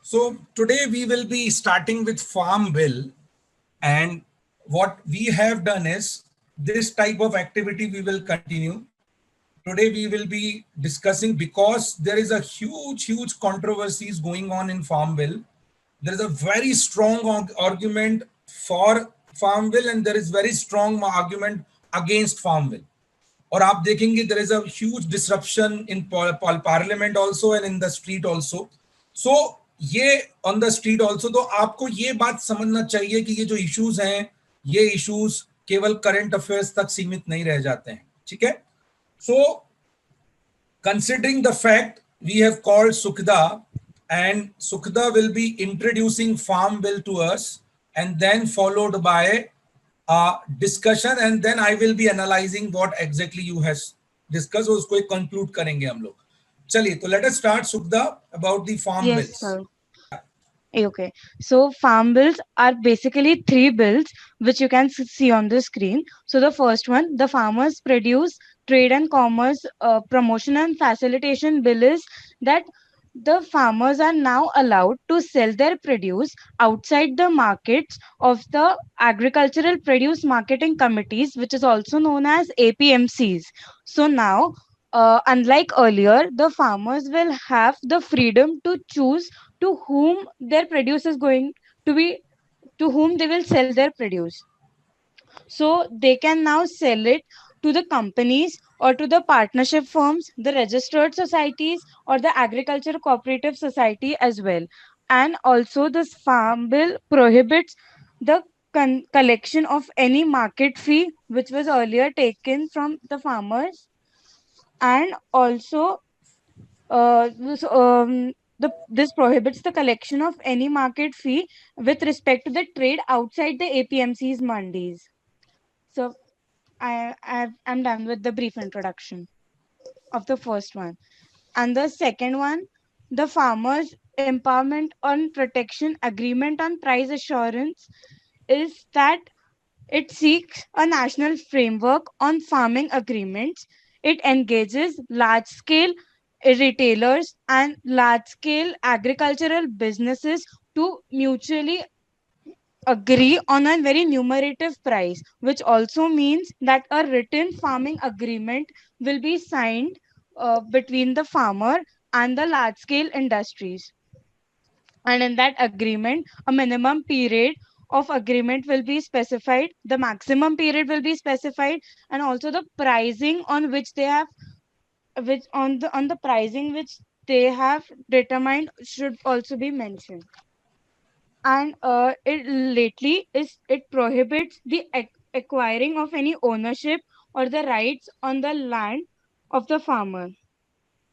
So today we will be starting with Farm Bill, and what we have done is this type of activity we will continue. Today we will be discussing, because there is a huge controversies going on in Farm Bill. There is a very strong argument for Farm Bill, and there is very strong argument against Farm Bill. और आप देखेंगे there is a huge disruption in parliament also and in the street also. So ये on the street also, तो आपको ये बात समझना चाहिए कि ये जो issues हैं, ये issues केवल current affairs तक सीमित नहीं रह जाते हैं, ठीक है? So considering the fact, we have called Sukhda, and Sukhda will be introducing Farm Bill to us, and then followed by a discussion, and then I will be analyzing what exactly you has discussed. उसको एक conclude करेंगे हम लोग. चलिए, तो let us start, Sukhda, about the farm Yes, bills. sir. Okay, so farm bills are basically three bills which you can see on the screen. So the first one, the Farmers Produce Trade and Commerce Promotion and Facilitation Bill, is that the farmers are now allowed to sell their produce outside the markets of the Agricultural Produce Marketing Committees, which is also known as APMCs. So now, unlike earlier, the farmers will have the freedom to choose to whom their produce is going to be, to whom they will sell their produce. So they can now sell it to the companies or to the partnership firms, the registered societies, or the agriculture cooperative society as well. And also, this farm bill prohibits the collection of any market fee which was earlier taken from the farmers, and also this, this prohibits the collection of any market fee with respect to the trade outside the APMC's mandis. So I'm done with the brief introduction of the first one. And the second one, the Farmers Empowerment on Protection Agreement on Price Assurance, is that it seeks a national framework on farming agreements. It engages large scale retailers and large scale agricultural businesses to mutually agree on a very numerative price, which also means that a written farming agreement will be signed between the farmer and the large scale industries. And in that agreement, a minimum period of agreement will be specified, the maximum period will be specified, and also the pricing on which they have, which on the pricing which they have determined should also be mentioned. And it lately is it prohibits the acquiring of any ownership or the rights on the land of the farmer,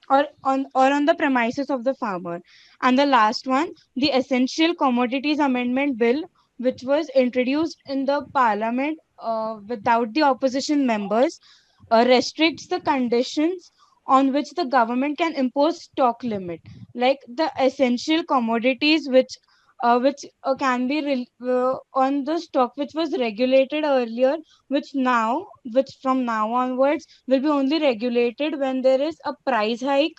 or on the premises of the farmer. And the last one, the Essential Commodities Amendment Bill, which was introduced in the parliament without the opposition members, restricts the conditions on which the government can impose stock limit, like the essential commodities which can be on the stock which was regulated earlier, which from now onwards will be only regulated when there is a price hike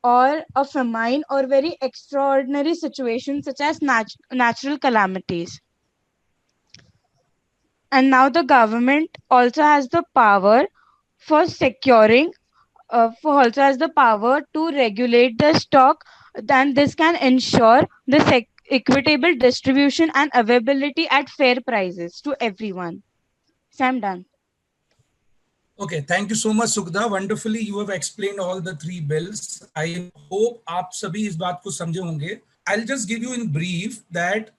or a famine or very extraordinary situations such as natural calamities. And now the government also has the power for securing for also has the power to regulate the stock, then this can ensure the equitable distribution and availability at fair prices to everyone. So I'm done. Okay, thank you so much, Sukhda. Wonderfully, you have explained all the three bills. I hope आप सभी इस बात को समझे होंगे. I'll just give you in brief that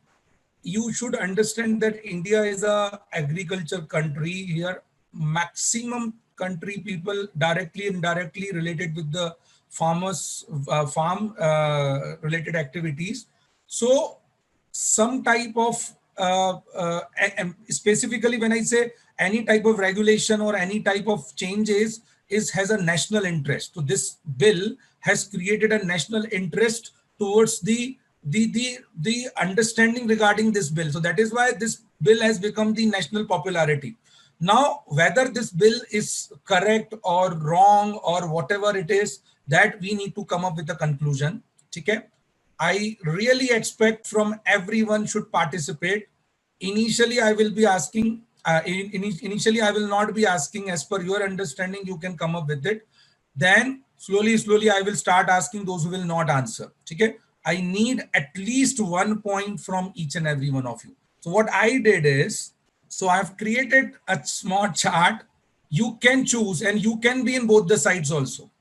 you should understand that India is a agriculture country. Here, maximum country people directly and indirectly related with the farmers, farm related activities. So some type of specifically when I say any type of regulation or any type of changes has a national interest. So this bill has created a national interest towards the understanding regarding this bill. So that is why this bill has become the national popularity. Now, whether this bill is correct or wrong or whatever it is, that we need to come up with a conclusion. Okay? I really expect from everyone should participate. Initially, I will be asking, initially, I will not be asking as per your understanding, you can come up with it. Then slowly, I will start asking those who will not answer. Okay? I need at least 1 point from each and every one of you. So what I did is, so I've created a small chart. You can choose and you can be in both the sides also.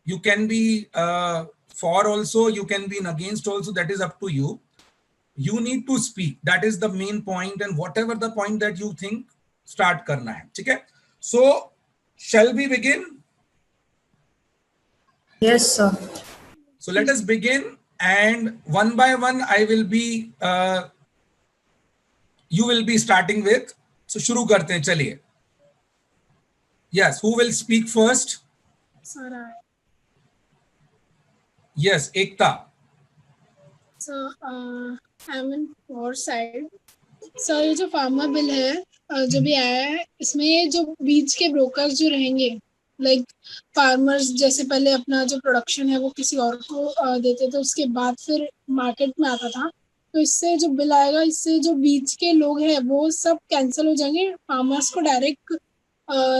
You can be for also, you can be in against also, that is up to you. You need to speak, that is the main point, and whatever the point that you think, start karna hai. Okay? So shall we begin? Yes, sir. So let us begin, and one by one I will be you will be starting with. So shuru karte hain, chaliye. Yes, who will speak first? Sir, Yes, Ekta. so I'm in four side. Sir ये जो farmer bill है जो भी आया है इसमें जो बीज के ब्रोकर्स जो रहेंगे लाइक फार्मर्स जैसे पहले अपना जो प्रोडक्शन है वो किसी और को देते थे उसके बाद फिर मार्केट में आता था तो इससे जो बिल आएगा इससे जो बीज के लोग हैं वो सब कैंसिल हो जाएंगे फार्मर्स को डायरेक्ट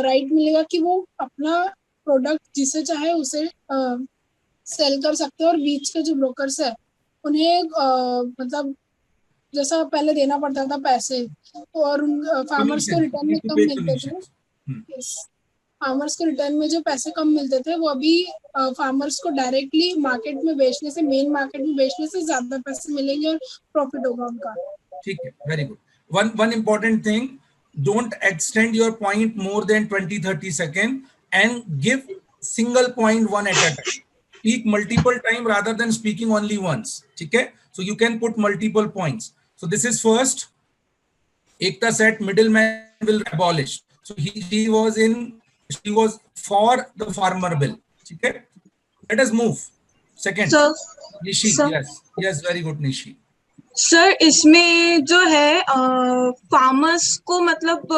राइट मिलेगा कि वो अपना प्रोडक्ट जिसे चाहे उसे सेल कर सकते हैं और बीच के जो ब्रोकर्स है उन्हें मतलब जैसा पहले देना पड़ता था पैसे और फार्मर्स को रिटर्न में कम मिलते थे फार्मर्स को रिटर्न में जो पैसे कम मिलते थे वो अभी फार्मर्स को डायरेक्टली मार्केट में बेचने से मेन मार्केट में बेचने से ज्यादा पैसे मिलेंगे और प्रॉफिट होगा उनका ठीक है very good one important thing don't extend your point more than 20-30 seconds and give single point one at a time speak multiple time rather than speaking only once ठीक है so you can put multiple points so this is first Ekta said middleman will abolish so she was for the farmer bill ठीक है let us move second Sir, Nishi sir. yes very good Nishi sir इसमें जो है farmers को मतलब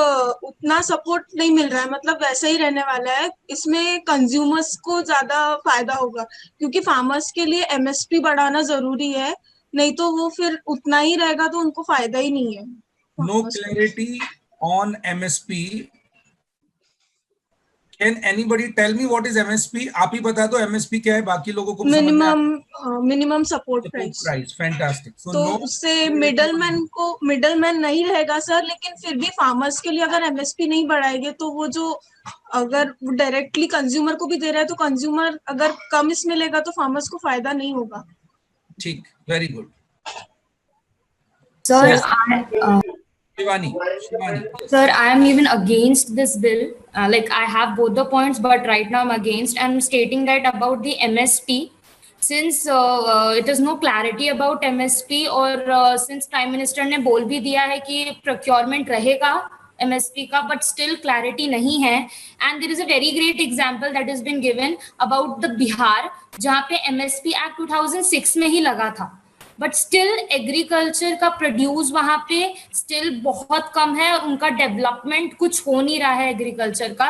उतना support नहीं मिल रहा है मतलब वैसा ही रहने वाला है इसमें कंज्यूमर्स को ज्यादा फायदा होगा क्योंकि फार्मर्स के लिए एमएसपी बढ़ाना जरूरी है नहीं तो वो फिर उतना ही रहेगा तो उनको फायदा ही नहीं है no clarity on MSP can anybody tell me what is MSP आप ही बता दो MSP क्या है बाकी लोगों को मिनिमम सपोर्ट प्राइस फैंटास्टिक तो उससे मिडलमैन नहीं रहेगा सर लेकिन फिर भी फार्मर्स के लिए अगर एमएसपी नहीं बढ़ाएंगे तो वो जो अगर वो डायरेक्टली कंज्यूमर को भी दे रहा है तो कंज्यूमर अगर कम इसमें लेगा तो फार्मर्स को फायदा नहीं होगा ठीक very good Sir, Shivani. Sir, I am even against this bill. Like I have both the points, but right now I'm against. I'm stating that about the MSP. Since it is no clarity about MSP और since Prime Minister ने बोल भी दिया है कि procurement रहेगा MSP का, but still clarity नहीं है. And there is a very great example that has been given about the Bihar, जहाँ पे MSP Act 2006 में ही लगा था. बट स्टिल एग्रीकल्चर का प्रोड्यूस वहां पे स्टिल बहुत कम है और उनका डेवलपमेंट कुछ हो नहीं रहा है एग्रीकल्चर का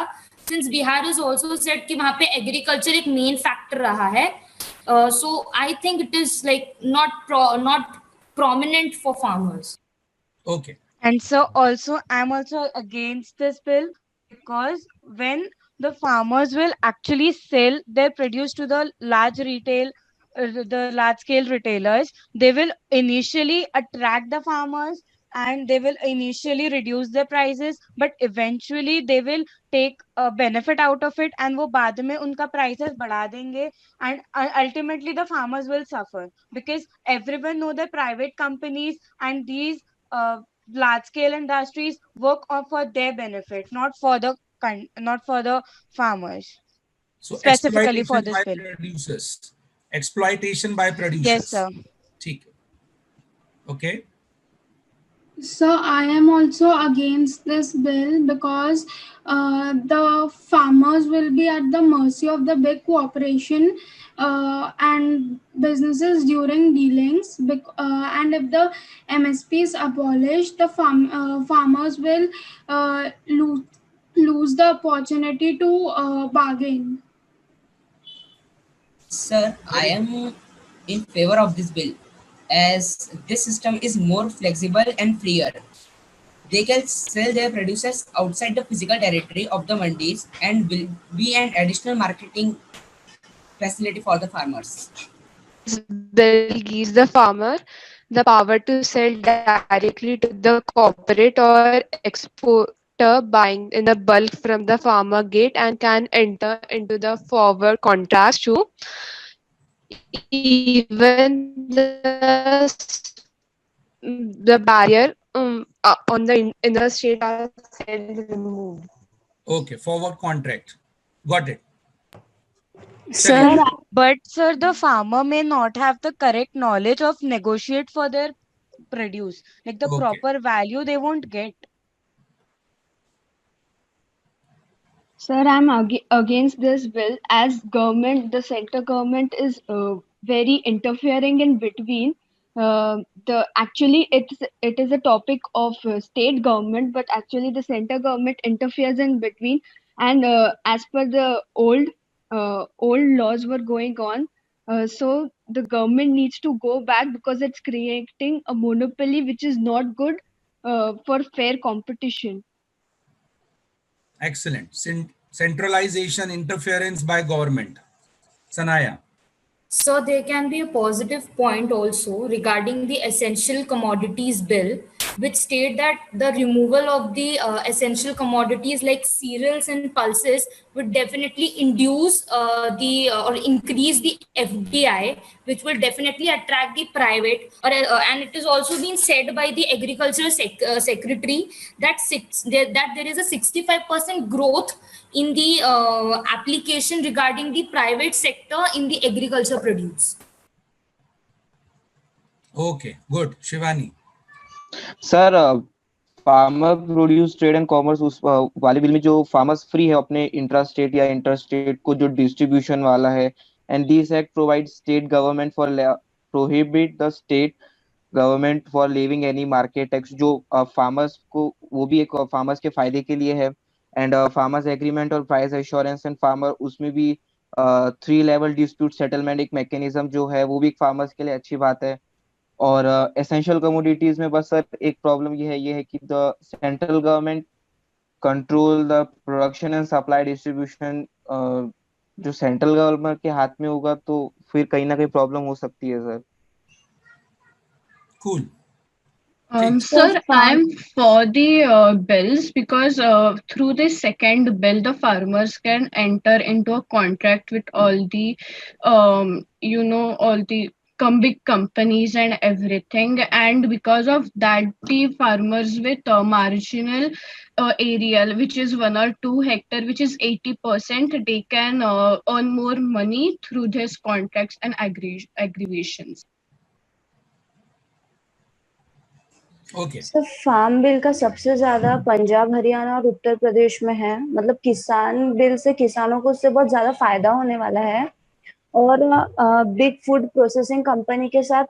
since Bihar is also said कि वहां पे एग्रीकल्चर एक मेन फैक्टर रहा है so I think it is like not prominent for farmers. Okay. And so also I'm also against this bill because when the farmers will actually sell their produce to the large retail the large scale retailers, they will initially attract the farmers and they will initially reduce the prices, but eventually they will take a benefit out of it and वो बाद में उनका prices बढ़ा देंगे and ultimately the farmers will suffer because everyone know that private companies and these large scale industries work for their benefit, not for the farmers. So Specifically for this bill. Exploitation by producers. Yes, sir. ठीक. Okay. So I am also against this bill because the farmers will be at the mercy of the big corporation and businesses during dealings. And if the MSP is abolished, the farmers will lose the opportunity to bargain. Sir, I am in favor of this bill as this system is more flexible and freer. They can sell their produces outside the physical territory of the mandis and will be an additional marketing facility for the farmers. Bill gives the farmer the power to sell directly to the corporate or exporter buying in the bulk from the farmer gate and can enter into the forward contracts too. Even the barrier on the in the state are removed. Okay, forward contract. Got it. Sir, Shailesh. but sir, the farmer may not have the correct knowledge of negotiate for their produce. Like the Okay. proper value they won't get. Sir, I'm against this bill as government, the center government is very interfering in between. The actually it is a topic of state government, but actually the center government interferes in between. And as per the old laws were going on, so the government needs to go back because it's creating a monopoly which is not good for fair competition. Excellent. Centralization, interference by government. Sanaya. So there can be a positive point also regarding the essential commodities bill, which state that the removal of the essential commodities like cereals and pulses would definitely induce or increase the FDI, which will definitely attract the private. And it is also been said by the agricultural secretary that that there is a 65% growth in the application regarding the private sector in the agriculture produce. Okay, good. Shivani. Sir farmer produce trade and commerce उस वाले bill में जो farmers free है अपने intra state या inter state को जो distribution वाला है and this act provide state government for prohibit the state government for levying any market tax जो फार्मर्स को वो भी एक फार्मर्स के फायदे के लिए है एंड फार्मर्स एग्रीमेंट और प्राइस एश्योरेंस एंड फार्मर उसमें भी 3 लेवल डिस्प्यूट सेटलमेंट एक मैकेनिज्म जो है वो भी फार्मर्स के लिए अच्छी बात है और एसेंशियल कमोडिटीज में बस सर एक प्रॉब्लम ये है कि the central government control the production and supply distribution जो सेंट्रल गवर्नमेंट के हाथ में होगा तो फिर कहीं ना कहीं प्रॉब्लम हो सकती है sir. Cool. Sir, I'm for the bills because through the second bill, the farmers can enter into a contract with all the, all the big companies and everything. And because of that, the farmers with marginal area, which is 1 or 2 hectare, which is 80%, they can earn more money through these contracts and aggravations. Okay. Sir farm bill का सबसे ज्यादा पंजाब हरियाणा और उत्तर प्रदेश में है. मतलब किसान bill से किसानों को उससे बहुत ज्यादा फायदा होने वाला है और बिग फूड प्रोसेसिंग कंपनी के साथ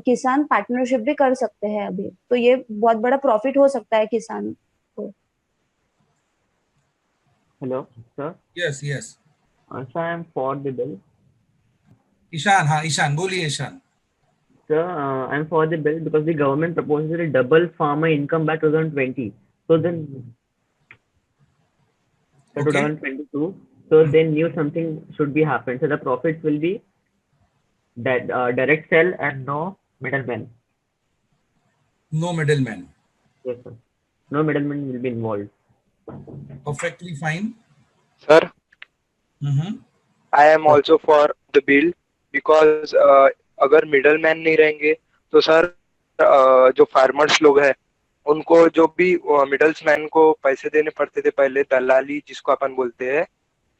किसान पार्टनरशिप भी कर सकते हैं अभी. तो ये बहुत बड़ा प्रॉफिट हो सकता है किसान को. Hello, sir. Yes, yes. Sir, I am for the bill. Ishan. हाँ ईशान बोलिए Ishan. Sir, I am for the bill because the government proposes to double farmer income by 2020. So then, Okay. 2022. So they knew something should be happened. So the profits will be that direct sell and no middleman. No middleman. Yes, sir. No middleman will be involved. Perfectly fine. Sir, Mm-hmm. I am also for the bill because अगर middle man नहीं रहेंगे तो sir जो farmers लोग हैं उनको जो भी मिडल्स मैन को पैसे देने पड़ते थे पहले दलाली जिसको अपन बोलते हैं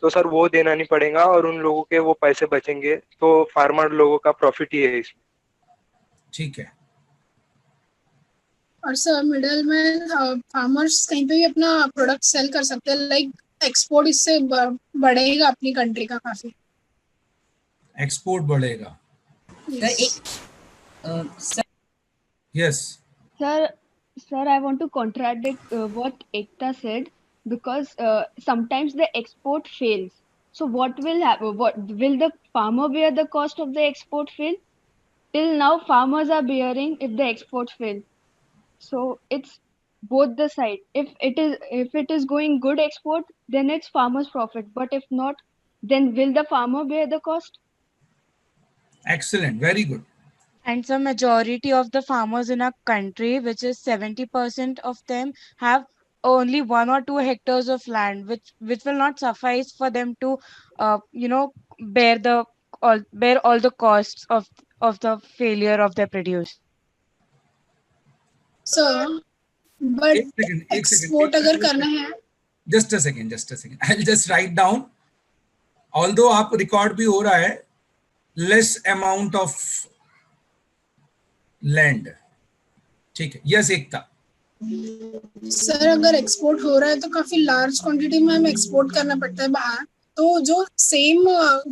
तो सर वो देना नहीं पड़ेगा और उन लोगों के वो पैसे बचेंगे तो फार्मर लोगों का प्रॉफिट ही है इसमें. ठीक है. और सर मिडल में फार्मर्स कहीं पे भी अपना प्रोडक्ट सेल कर सकते हैं. लाइक एक्सपोर्ट इससे बढ़ेगा अपनी कंट्री का काफी. एक्सपोर्ट बढ़ेगा. Yes. Sir, I want to contradict what Ekta said because sometimes the export fails. So what will happen? What will the farmer bear the cost of the export fail? till now farmers are bearing if the exports fail. So it's both the side. If it is going good export, then it's farmers profit, but if not, then will the farmer bear the cost? Excellent, very good. And some majority of the farmers in our country, which is 70% of them, have only 1 or 2 hectares of land, which will not suffice for them to, bear all the costs of the failure of their produce. So, but एक second, export अगर करना है, just a second. I'll just write down. Although आप record भी हो रहा है, less amount of land. ठीक है. Yes, एकता. सर अगर एक्सपोर्ट हो रहा है तो काफी लार्ज क्वांटिटी में हमें एक्सपोर्ट करना पड़ता है बाहर, तो जो सेम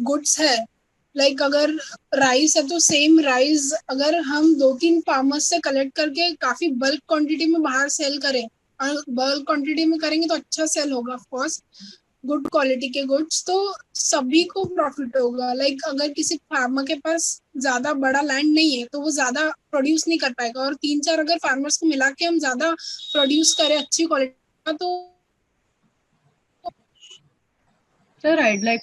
गुड्स है, लाइक अगर राइस है तो सेम राइस अगर हम 2-3 फार्मर्स से कलेक्ट करके काफी बल्क क्वांटिटी में बाहर सेल करें, और बल्क क्वांटिटी में करेंगे तो अच्छा सेल होगा, ऑफ कोर्स गुड क्वालिटी के गुड्स, तो सभी को प्रॉफिट होगा। लाइक अगर किसी फार्मर के पास ज्यादा बड़ा लैंड नहीं है तो वो ज्यादा प्रोड्यूस नहीं कर पाएगा, और 3-4 अगर फार्मर्स को मिला के हम ज्यादा प्रोड्यूस करें अच्छी क्वालिटी का तो Sir, I'd like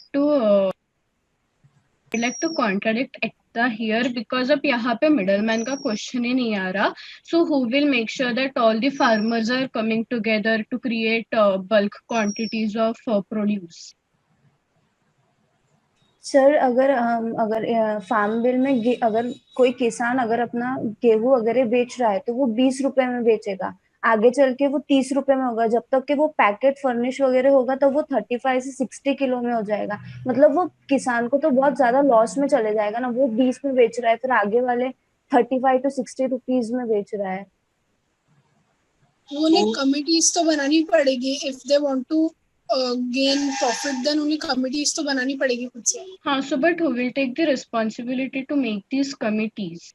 to contradict Ekta here because अब यहाँ पे middleman का question ही नहीं आ रहा. So who will make sure that all the farmers are coming together to create bulk quantities of produce? Sir अगर फार्म बिल में अगर कोई किसान अगर अपना गेहूं अगर बेच रहा है तो वो 20 रुपए में बेचेगा, आगे चल के वो 30 रुपए में होगा, जब तक कि वो पैकेट फर्निश वगैरह होगा तो वो 35 से 60 किलो में हो जाएगा। मतलब वो किसान को तो बहुत ज्यादा लॉस में चले जाएगा ना, वो 20 में बेच रहा है, फिर आगे वाले 35 to 60 रुपीज में बेच रहा है। उन्हें कमिटीज तो बनानी पड़ेगी, if they want to gain profit, then उन्हें committees तो बनानी पड़ेगी खुद से। हाँ, so but who will take the responsibility to make these committees?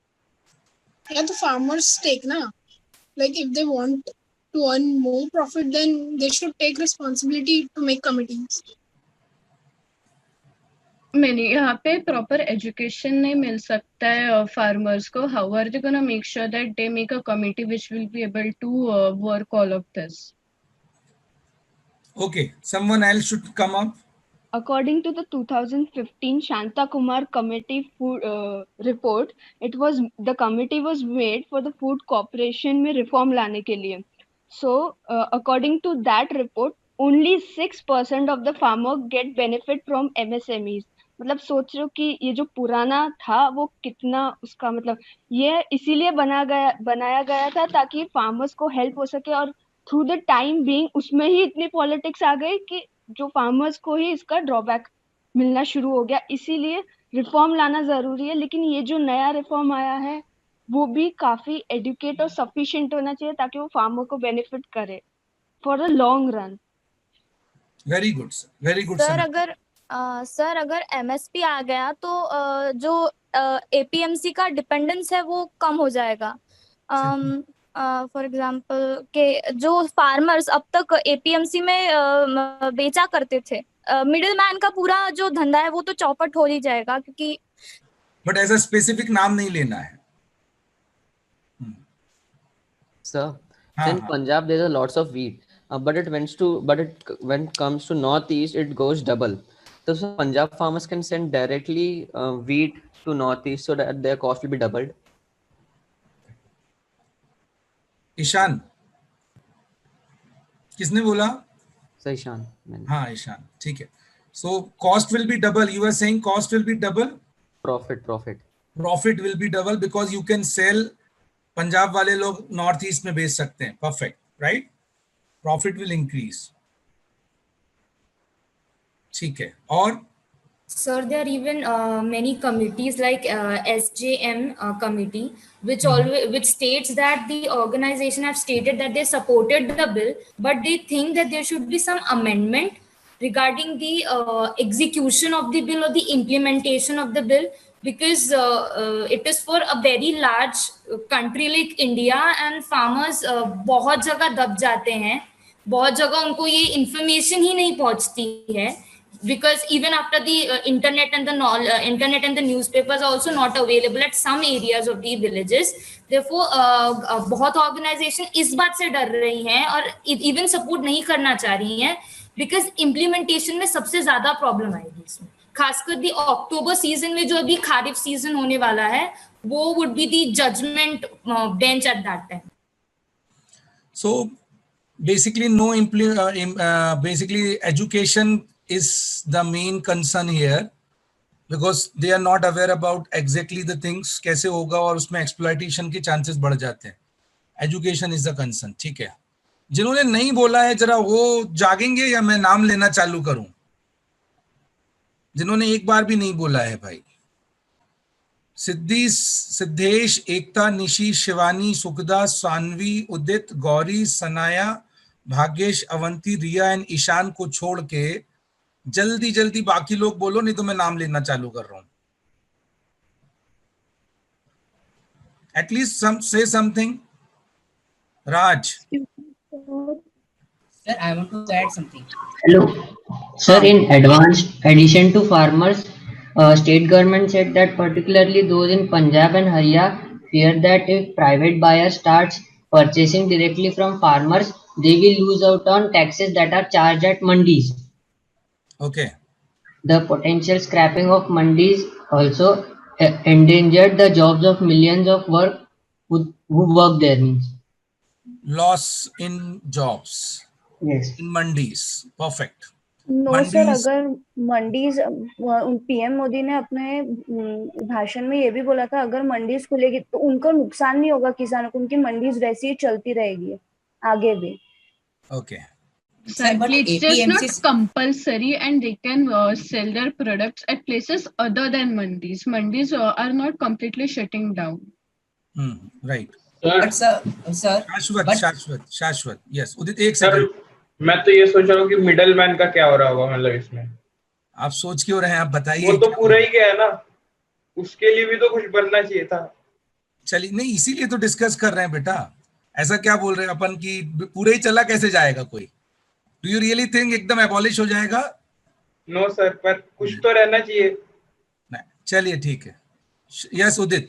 या तो farmers take ना, like if they want to earn more profit, then they should take responsibility to make committees. मैंने यहाँ पे proper education नहीं मिल सकता है farmers को. How are they gonna make sure that they make a committee which will be able to work all of this? Okay, someone else should come up. According to the 2015 Shanta Kumar Committee food report, the committee was made for the food corporation में reform लाने के लिए. So according to that report, only 6% of the farmer get benefit from MSMEs. मतलब सोच रहे हो कि ये जो पुराना था वो कितना उसका मतलब ये इसीलिए बनाया गया था ताकि फार्मर्स को हेल्प हो सके, और थ्रू द टाइम बीइंग उसमें ही इतनी पॉलिटिक्स आ गई कि जो फार्मर्स को ही इसका ड्रॉबैक मिलना शुरू हो गया। इसीलिए रिफॉर्म लाना जरूरी है, लेकिन ये जो नया रिफॉर्म आया है वो भी काफी एडुकेट और सफिशिएंट होना चाहिए ताकि वो फार्मर को बेनिफिट करे for a long run. Very good sir, अगर एमएसपी आ गया तो जो एपीएमसी का डिपेंडेंस है वो कम हो जाएगा। फॉर एग्जाम्पल के जो फार्मर्स अब तक एपीएमसी में बेचा करते थे, मिडिल मैन का पूरा जो धंधा है वो तो चौपट हो ही जाएगा, क्योंकि बट ऐसा स्पेसिफिक नाम नहीं लेना है। Sir, in Punjab there are lots of wheat, but when it comes to northeast it goes double. So Punjab farmers can send directly wheat to northeast so that their cost will be doubled. Ishan, किसने बोला? Sir Ishan. हाँ ईशान, ठीक है। So cost will be double. You were saying cost will be double? Profit will be double because you can sell. Punjab वाले लोग north east में बेच सकते हैं। Perfect, right? Profit will increase. ठीक है, और Sir, there are even many committees like SJM committee, which states that the organization have stated that they supported the bill, but they think that there should be some amendment regarding the execution of the bill or the implementation of the bill, because it is for a very large country like India, and farmers बहुत जगह दब जाते हैं, बहुत जगह उनको ये information ही नहीं पहुंचती है। because even after the internet and the newspapers are also not available at some areas of the villages. Therefore बहुत ऑर्गेनाइजेशन इस बात से डर रही हैं और इवन सपोर्ट नहीं करना चाह रही हैं, बिकॉज इम्प्लीमेंटेशन में सबसे ज्यादा प्रॉब्लम आएगी इसमें, खासकर दी अक्टूबर सीजन में जो अभी खारिफ सीजन होने वाला है, वो would be the judgement bench at that time. So basically basically education is the main concern here, because they are not aware about exactly the things कैसे होगा और उसमें exploitation के chances बढ़ जाते हैं. Education is the concern. ठीक है, जिन्होंने नहीं बोला है जरा वो जागेंगे या मैं नाम लेना चालू करूं? जिन्होंने एक बार भी नहीं बोला है भाई. सिद्धेश, एकता, निशी, शिवानी, सुखदा, सानवी, उदित, गौरी, सनाया, भाग्येश, अवंती, रिया एंड ईशान को छोड़ के जल्दी जल्दी बाकी लोग बोलो, नहीं तो मैं नाम लेना चालू कर रहा हूं. एटलीस्ट से something. Raj. Sir, I want to add something. Hello. Sir, in addition to farmers, state government said that particularly those in Punjab and Haryana fear that if private buyers starts purchasing directly from farmers, they will lose out on taxes that are charged at mandis. Okay. The potential scrapping of mandis also endangered the jobs of millions of who work there. Means loss in jobs. Yes. In mandis. Perfect. No sir, अगर mandis, PM Modi ने अपने भाषण में ये भी बोला था अगर मंडीज खुलेगी तो उनको नुकसान नहीं होगा किसानों को, उनकी मंडीज वैसी ही चलती रहेगी आगे भी. Okay. It's just not compulsory and they can sell their products at places other than mandis. Mandis are not completely shutting down. Right. शाश्वत. यस उदित, एक सेकंड. मैं तो ये सोच रहा हूँ कि मिडल मैन का क्या हो रहा होगा, मतलब इसमें आप सोच क्यों रहे हैं, आप बताइए. वो तो पूरा ही गया है ना, उसके लिए भी तो कुछ बनना चाहिए था. चलिए, नहीं इसीलिए तो डिस्कस कर रहे हैं बेटा. ऐसा क्या बोल रहे हैं अपन कि पूरा ही चला कैसे जाएगा कोई? डू यू रियली थिंक एकदम एबॉलिश हो जाएगा? नो सर, पर कुछ तो रहना चाहिए. नहीं, चलिए ठीक है. यस उदित.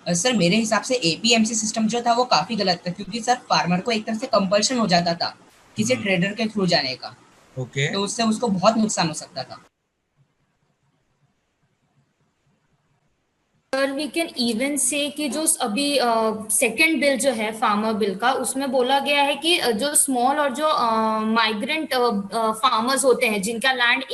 सर मेरे हिसाब से एपीएमसी सिस्टम जो था वो काफी गलत था, क्योंकि सर फार्मर को एक तरह से कंपल्शन हो जाता था किसी ट्रेडर के थ्रू जाने का. ओके. तो उससे उसको बहुत नुकसान हो सकता था. सर वी कैन इवन से कि जो अभी सेकंड बिल जो है फार्मर बिल का, उसमें बोला गया है कि जो स्मॉल और जो माइग्रेंट फार्मर्स होते हैं जिनका लैंड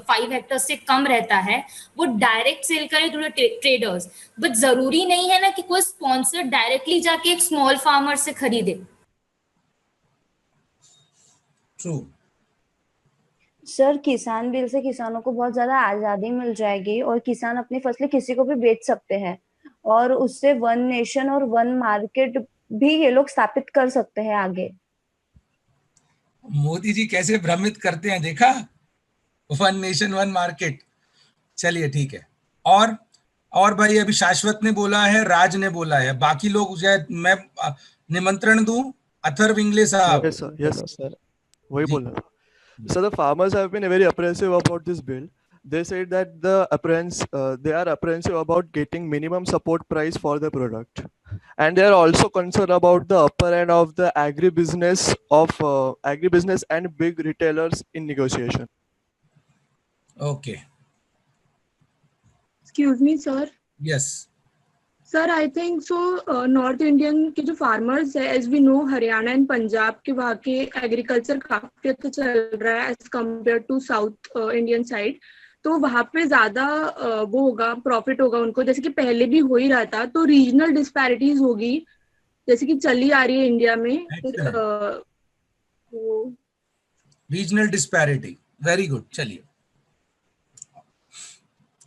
5 हेक्टर से कम रहता है, वो डायरेक्ट सेल करें थ्रू ट्रेडर्स. बट जरूरी नहीं है ना कि कोई स्पॉन्सर डायरेक्टली जाके एक स्मॉल फार्मर से खरीदे. ट्रू. सर किसान बिल से किसानों को बहुत ज्यादा आजादी मिल जाएगी और किसान अपनी फसलें किसी को भी बेच सकते हैं और उससे वन नेशन और वन मार्केट भी ये लोग स्थापित कर सकते हैं आगे. मोदी जी कैसे भ्रमित करते हैं, देखा? One nation one market. चलिए ठीक है. और भाई अभी शाश्वत ने बोला है, राज ने बोला है, बाकी लोग मैं निमंत्रण दूं. अथर्व इंगले साहब. यस सर, वही बोल रहा था. So the farmers have been very apprehensive about this bill. They said that they are apprehensive about getting minimum support price for the product, and they are also concerned about the upper end of the agribusiness and big retailers in negotiation. Okay. Excuse me, sir. Yes. Sir I think so north Indian के जो farmers है, as we know Haryana and Punjab के वहाँ के agriculture काफी अच्छा चल रहा है as compared to south Indian side. तो वहाँ पे ज्यादा वो होगा, प्रॉफिट होगा उनको, जैसे कि पहले भी हो ही रहा था. तो रीजनल डिस्पैरिटीज होगी जैसे कि चली आ रही है इंडिया में. Regional disparity, very good. चलिए.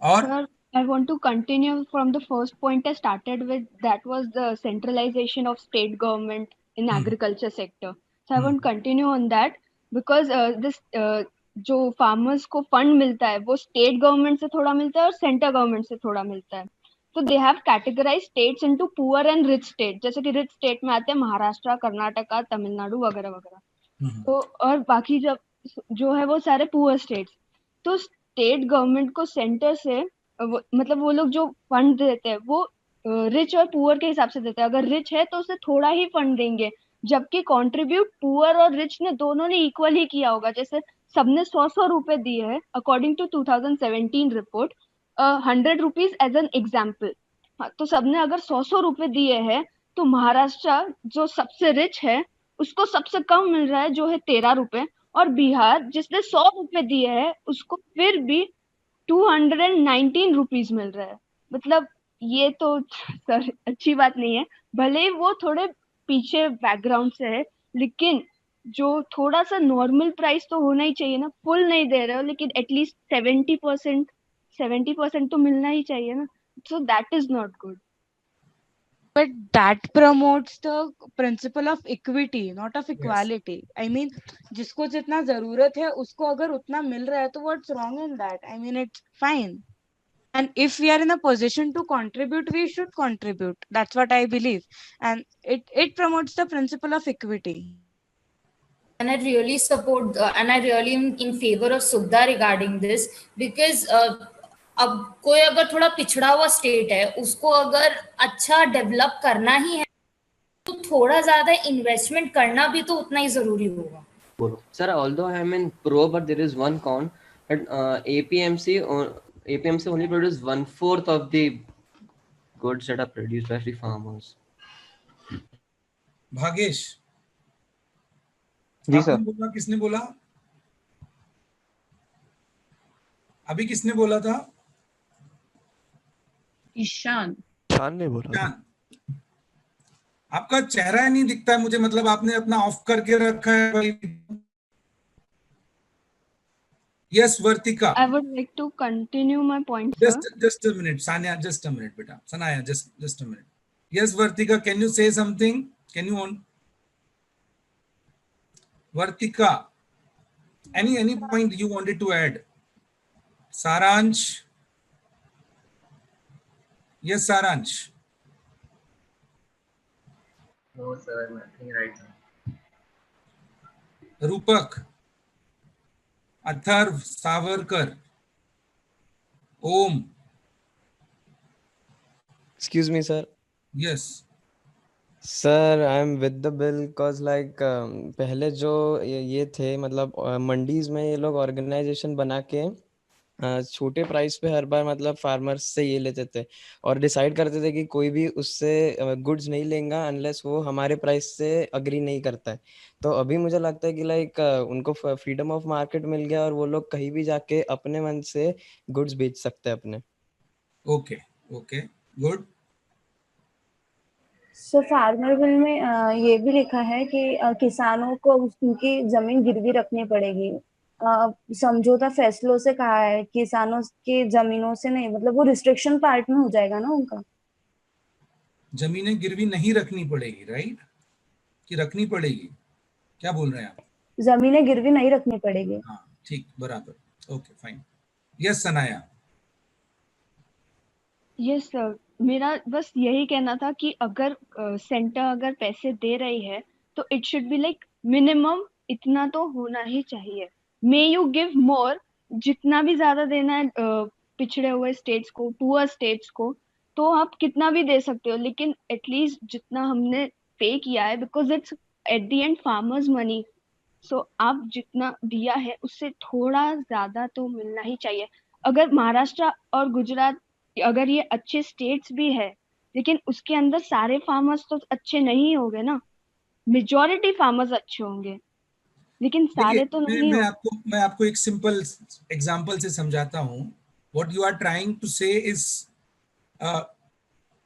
और I want to continue from the first point I started with, that was the centralization of state government in agriculture sector. So I want to continue on that because this जो farmers को fund मिलता है वो state government से थोड़ा मिलता है और central government से थोड़ा मिलता है. So they have categorized states into poor and rich state. जैसे कि rich state में आते हैं महाराष्ट्र, कर्नाटका, तमिलनाडु वगैरह वगैरह. तो और बाकी जो है वो सारे poor states. तो स्टेट गवर्नमेंट को सेंटर से मतलब वो लोग जो फंड देते हैं वो रिच और पुअर के हिसाब से देते हैं। अगर रिच है तो उसे थोड़ा ही फंड देंगे, जबकि कंट्रीब्यूट पुअर और रिच ने दोनों ने इक्वल ही किया होगा। जैसे सबने 100 रुपए दिए हैं according to 2017 report, 100 rupees as an example. हाँ, तो सबने अगर 100 रुपए दिए हैं तो महाराष्ट्र जो सबसे रिच है उसको सबसे कम मिल रहा है जो है 13 रुपए, और बिहार जिसने 100 रुपए दिए हैं उसको फिर भी 219 रुपीज मिल रहा है। मतलब ये तो सर अच्छी बात नहीं है। भले ही वो थोड़े पीछे बैकग्राउंड से है, लेकिन जो थोड़ा सा नॉर्मल प्राइस तो होना ही चाहिए ना। फुल नहीं दे रहे हो लेकिन एटलीस्ट 70% तो मिलना ही चाहिए ना। So that is not good. But that promotes the principle of equity, not of equality. I mean, जिसको जितना जरूरत है उसको अगर उतना मिल रहा है तो what's wrong in that? I mean, it's fine. And if we are in a position to contribute, we should contribute. That's what I believe. And it promotes the principle of equity. And I really support and I really am in favor of Sugdha regarding this, because अब कोई अगर थोड़ा पिछड़ा हुआ state है उसको अगर अच्छा डेवलप करना ही है तो थोड़ा ज्यादा इन्वेस्टमेंट करना भी तो उतना ही जरूरी होगा। Sir, although I am in pro, but there is one con that APMC only produces 1/4 of the goods that are produced by the farmers. Bhagesh ji sir. बोला, किसने बोला अभी? किसने बोला था? ईशान ने बोला। आपका चेहरा ही नहीं दिखता है मुझे, मतलब आपने अपना ऑफ करके रखा है भाई। Yes Vartika, I would like to continue my point, sir. just a minute, Sanya, just a minute beta. Sanaya, just a minute. Yes Vartika, can you say something? Can you on Vartika, any point you wanted to add? Saransh, yes Saransh. No sir, nothing right now. Rupak, Atharv, Savarkar, Om. Excuse me, sir. Yes. Sir, I am with the bill cause like पहले जो ये थे मतलब मंडीज में ये लोग organisation बना के छोटे प्राइस पे हर बार मतलब फार्मर्स से ये लेते थे और डिसाइड करते थे कि कोई भी उससे गुड्स नहीं लेगा अनलेस वो हमारे प्राइस से अग्री नहीं करता है। तो अभी मुझे लगता है कि लाइक उनको फ्रीडम ऑफ मार्केट मिल गया और वो लोग कहीं भी जाके अपने मन से गुड्स बेच सकते हैं अपने। Okay good. So farmer bill में ये भी लिखा है कि किसानों को उनकी जमीन गिरवी रखनी पड़ेगी। समझौता फैसलों से कहा है, किसानों की जमीनों से नहीं, मतलब वो रिस्ट्रिक्शन पार्ट में हो जाएगा ना उनका। जमीनें गिरवी नहीं रखनी पड़ेगी, राइट? कि रखनी पड़ेगी, क्या बोल रहे हैं आप? जमीनें गिरवी नहीं रखनी पड़ेगी। हाँ ठीक, बराबर, okay fine. Yes Sanaya. Yes sir, मेरा बस यही कहना था कि अगर सेंटर अगर पैसे दे रही है तो it should be like minimum इतना तो होना ही चाहिए। मे यू गिव मोर, जितना भी ज्यादा देना है पिछड़े हुए स्टेट्स को, पुअर स्टेट्स को, तो आप कितना भी दे सकते हो, लेकिन एटलीस्ट जितना हमने पे किया है, because it's at the end farmers money, so आप जितना दिया है उससे थोड़ा ज्यादा तो मिलना ही चाहिए। अगर महाराष्ट्र और गुजरात अगर ये अच्छे स्टेट्स भी है, लेकिन उसके अंदर सारे फार्मर्स तो अच्छे नहीं होंगे ना। मेजॉरिटी फार्मर्स अच्छे होंगे लेकिन सारे तो नहीं होंगे। मैं आपको एक सिंपल एग्जांपल से समझाता हूँ। What you are trying to say is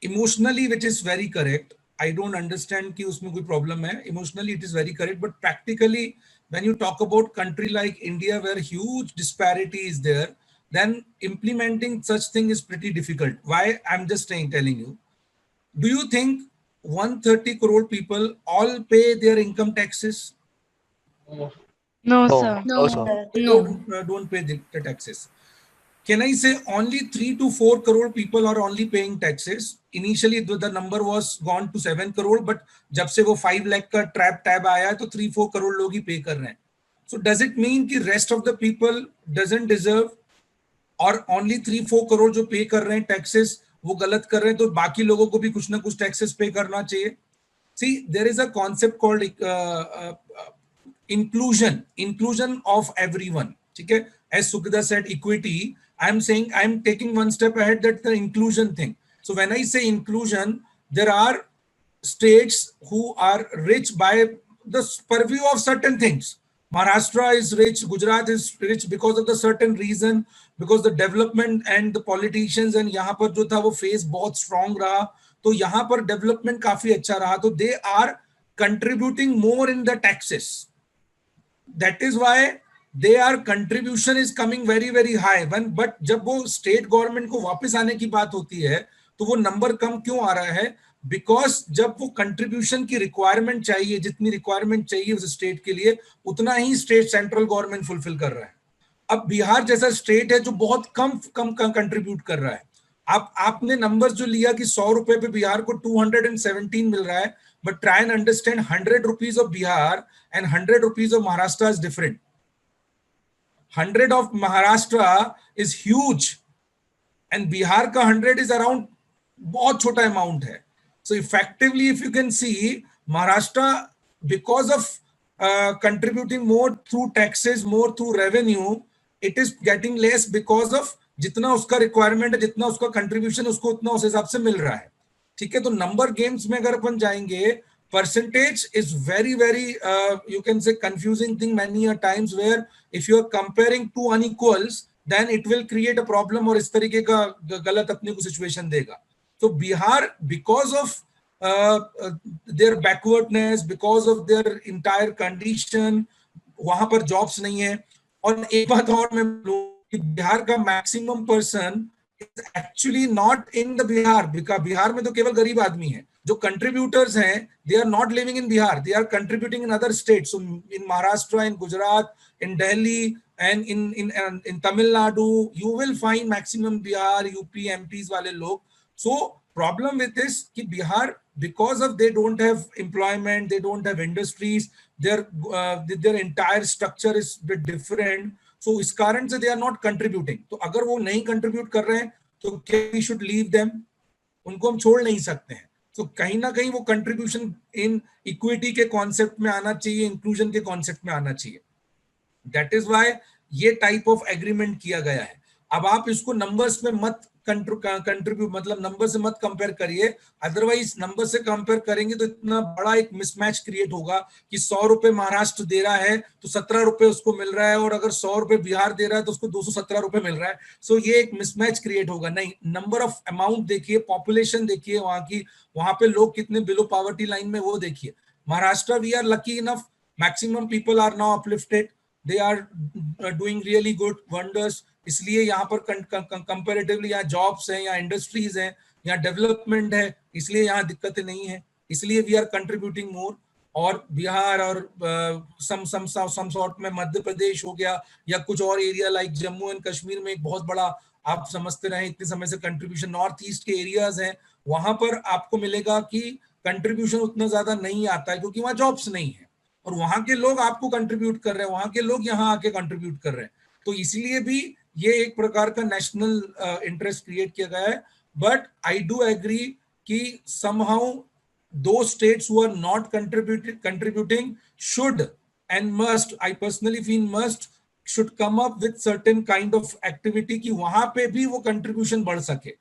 emotionally which is very correct. I don't understand कि उसमें कोई प्रॉब्लम है। Emotionally it is very correct, but practically when you talk about country like India where huge disparity is there, then implementing such thing is pretty difficult. Why? I'm just telling you. Do you think 130 crore people all pay their income taxes? No, sir. No, sir. Don't pay the taxes. Can I say only 3 to 4 crore people are only paying taxes? Initially the number was gone to 7 crore, but जब से वो 5 lakh का trap tab आया है तो 3-4 crore लोग ही pay कर रहे हैं। So does it mean कि rest of the people doesn't deserve, और only 3-4 करोड़ जो पे कर रहे हैं टैक्सेस वो गलत कर रहे हैं, तो बाकी लोगों को भी कुछ ना कुछ टैक्सेस पे करना चाहिए? See, there is a concept called inclusion of everyone. ठीक है, as Sukhida said, equity. I'm saying I'm taking one step ahead, that the inclusion thing. So when I say inclusion, there are states who are rich by the purview of certain things. Maharashtra is rich, Gujarat is rich because of the certain reason, because the development and the politicians, and यहाँ पर जो था वो face बहुत strong रहा, तो यहाँ पर डेवलपमेंट काफी अच्छा रहा, तो they are contributing more in the taxes. That is why their contribution is coming very very high. But जब वो स्टेट गवर्नमेंट को वापस आने की बात होती है तो वो नंबर कम क्यों आ रहा है? बिकॉज जब वो कंट्रीब्यूशन की रिक्वायरमेंट चाहिए, जितनी रिक्वायरमेंट चाहिए उस स्टेट के लिए, उतना ही स्टेट सेंट्रल गवर्नमेंट फुलफिल कर रहा है. अब बिहार जैसा स्टेट है जो बहुत कम कंट्रीब्यूट कर रहा है. आपने नंबर्स जो लिया कि 100 रुपए पे बिहार को 217 मिल रहा है, but try and understand 100 rupees of Bihar and 100 rupees of Maharashtra is different. 100 of Maharashtra is huge and Bihar का 100 is around बहुत छोटा amount है. So effectively, if you can see, Maharashtra, because of contributing more through taxes, more through revenue, it is getting less because of जितना उसका requirement है, जितना उसका contribution, उसको उतना उस हिसाब से मिल रहा है. ठीक है, तो number games में अगर अपन जाएंगे, percentage is very you can say confusing thing many a times, where if you are comparing two unequals then it will create a problem और इस तरीके का गलत अपने को situation देगा. So Bihar, because of their backwardness, because of their entire condition, वहां पर jobs नहीं है. और एक बात और मैं बोलूं कि बिहार का maximum person is actually not in the Bihar, because Bihar में तो केवल गरीब आदमी है. जो कंट्रीब्यूटर्स हैं, they are not living in Bihar, they are contributing in other states. So in Maharashtra, in Gujarat, in Delhi, and in Tamil Nadu, you will find maximum Bihar, UP, MPs वाले लोग. So problem with this कि Bihar, because of they don't have employment, they don't have industries, their entire structure is a bit different. So इस कारण से they are not contributing. तो अगर वो नहीं contribute कर रहे हैं तो we should leave them. उनको हम छोड़ नहीं सकते हैं. तो कहीं ना कहीं वो कंट्रीब्यूशन इन इक्विटी के कॉन्सेप्ट में आना चाहिए, इंक्लूजन के कॉन्सेप्ट में आना चाहिए. दैट इज व्हाई ये टाइप ऑफ एग्रीमेंट किया गया है. अब आप इसको नंबर्स में मत कंट्रीब्यूट, मतलब नंबर से मत कंपेयर करिए, अदरवाइज नंबर से कंपेयर करेंगे तो इतना बड़ा एक मिसमैच क्रिएट होगा कि 100 रुपए महाराष्ट्र दे रहा है तो 17 रुपए उसको मिल रहा है, और अगर 100 रुपए बिहार दे रहा है तो उसको 217 रुपए मिल रहा है. सो ये एक मिसमैच क्रिएट होगा. नहीं, नंबर ऑफ अमाउंट देखिए, पॉपुलेशन देखिए वहां की, वहां पे लोग कितने बिलो पॉवर्टी लाइन में वो देखिए. Maharashtra, we are lucky enough, maximum people are now uplifted, they are doing really good wonders. इसलिए यहाँ पर कंपैरेटिवली यहाँ जॉब्स हैं, यहाँ इंडस्ट्रीज हैं, यहाँ डेवलपमेंट है, इसलिए यहाँ दिक्कतें नहीं है. इसलिए वी आर कंट्रीब्यूटिंग मोर. और बिहार और सम सॉर्ट में मध्य प्रदेश हो गया, या कुछ और area like Jammu and Kashmir में एक बहुत बड़ा, आप समझते रहे इतने समय से कंट्रीब्यूशन, नॉर्थ ईस्ट के एरियाज हैं, वहां पर आपको मिलेगा कि कंट्रीब्यूशन उतना ज्यादा नहीं आता है, क्योंकि वहाँ जॉब्स नहीं है और वहां के लोग आपको कंट्रीब्यूट कर रहे हैं, वहां के लोग यहाँ आके कंट्रीब्यूट कर रहे हैं. तो इसलिए भी ये एक प्रकार का नेशनल इंटरेस्ट क्रिएट किया गया है. बट आई डू एग्री कि somehow those states who are not contributing should and must, I personally feel must, should come up with certain kind of activity कि वहां पे भी वो contribution बढ़ सके.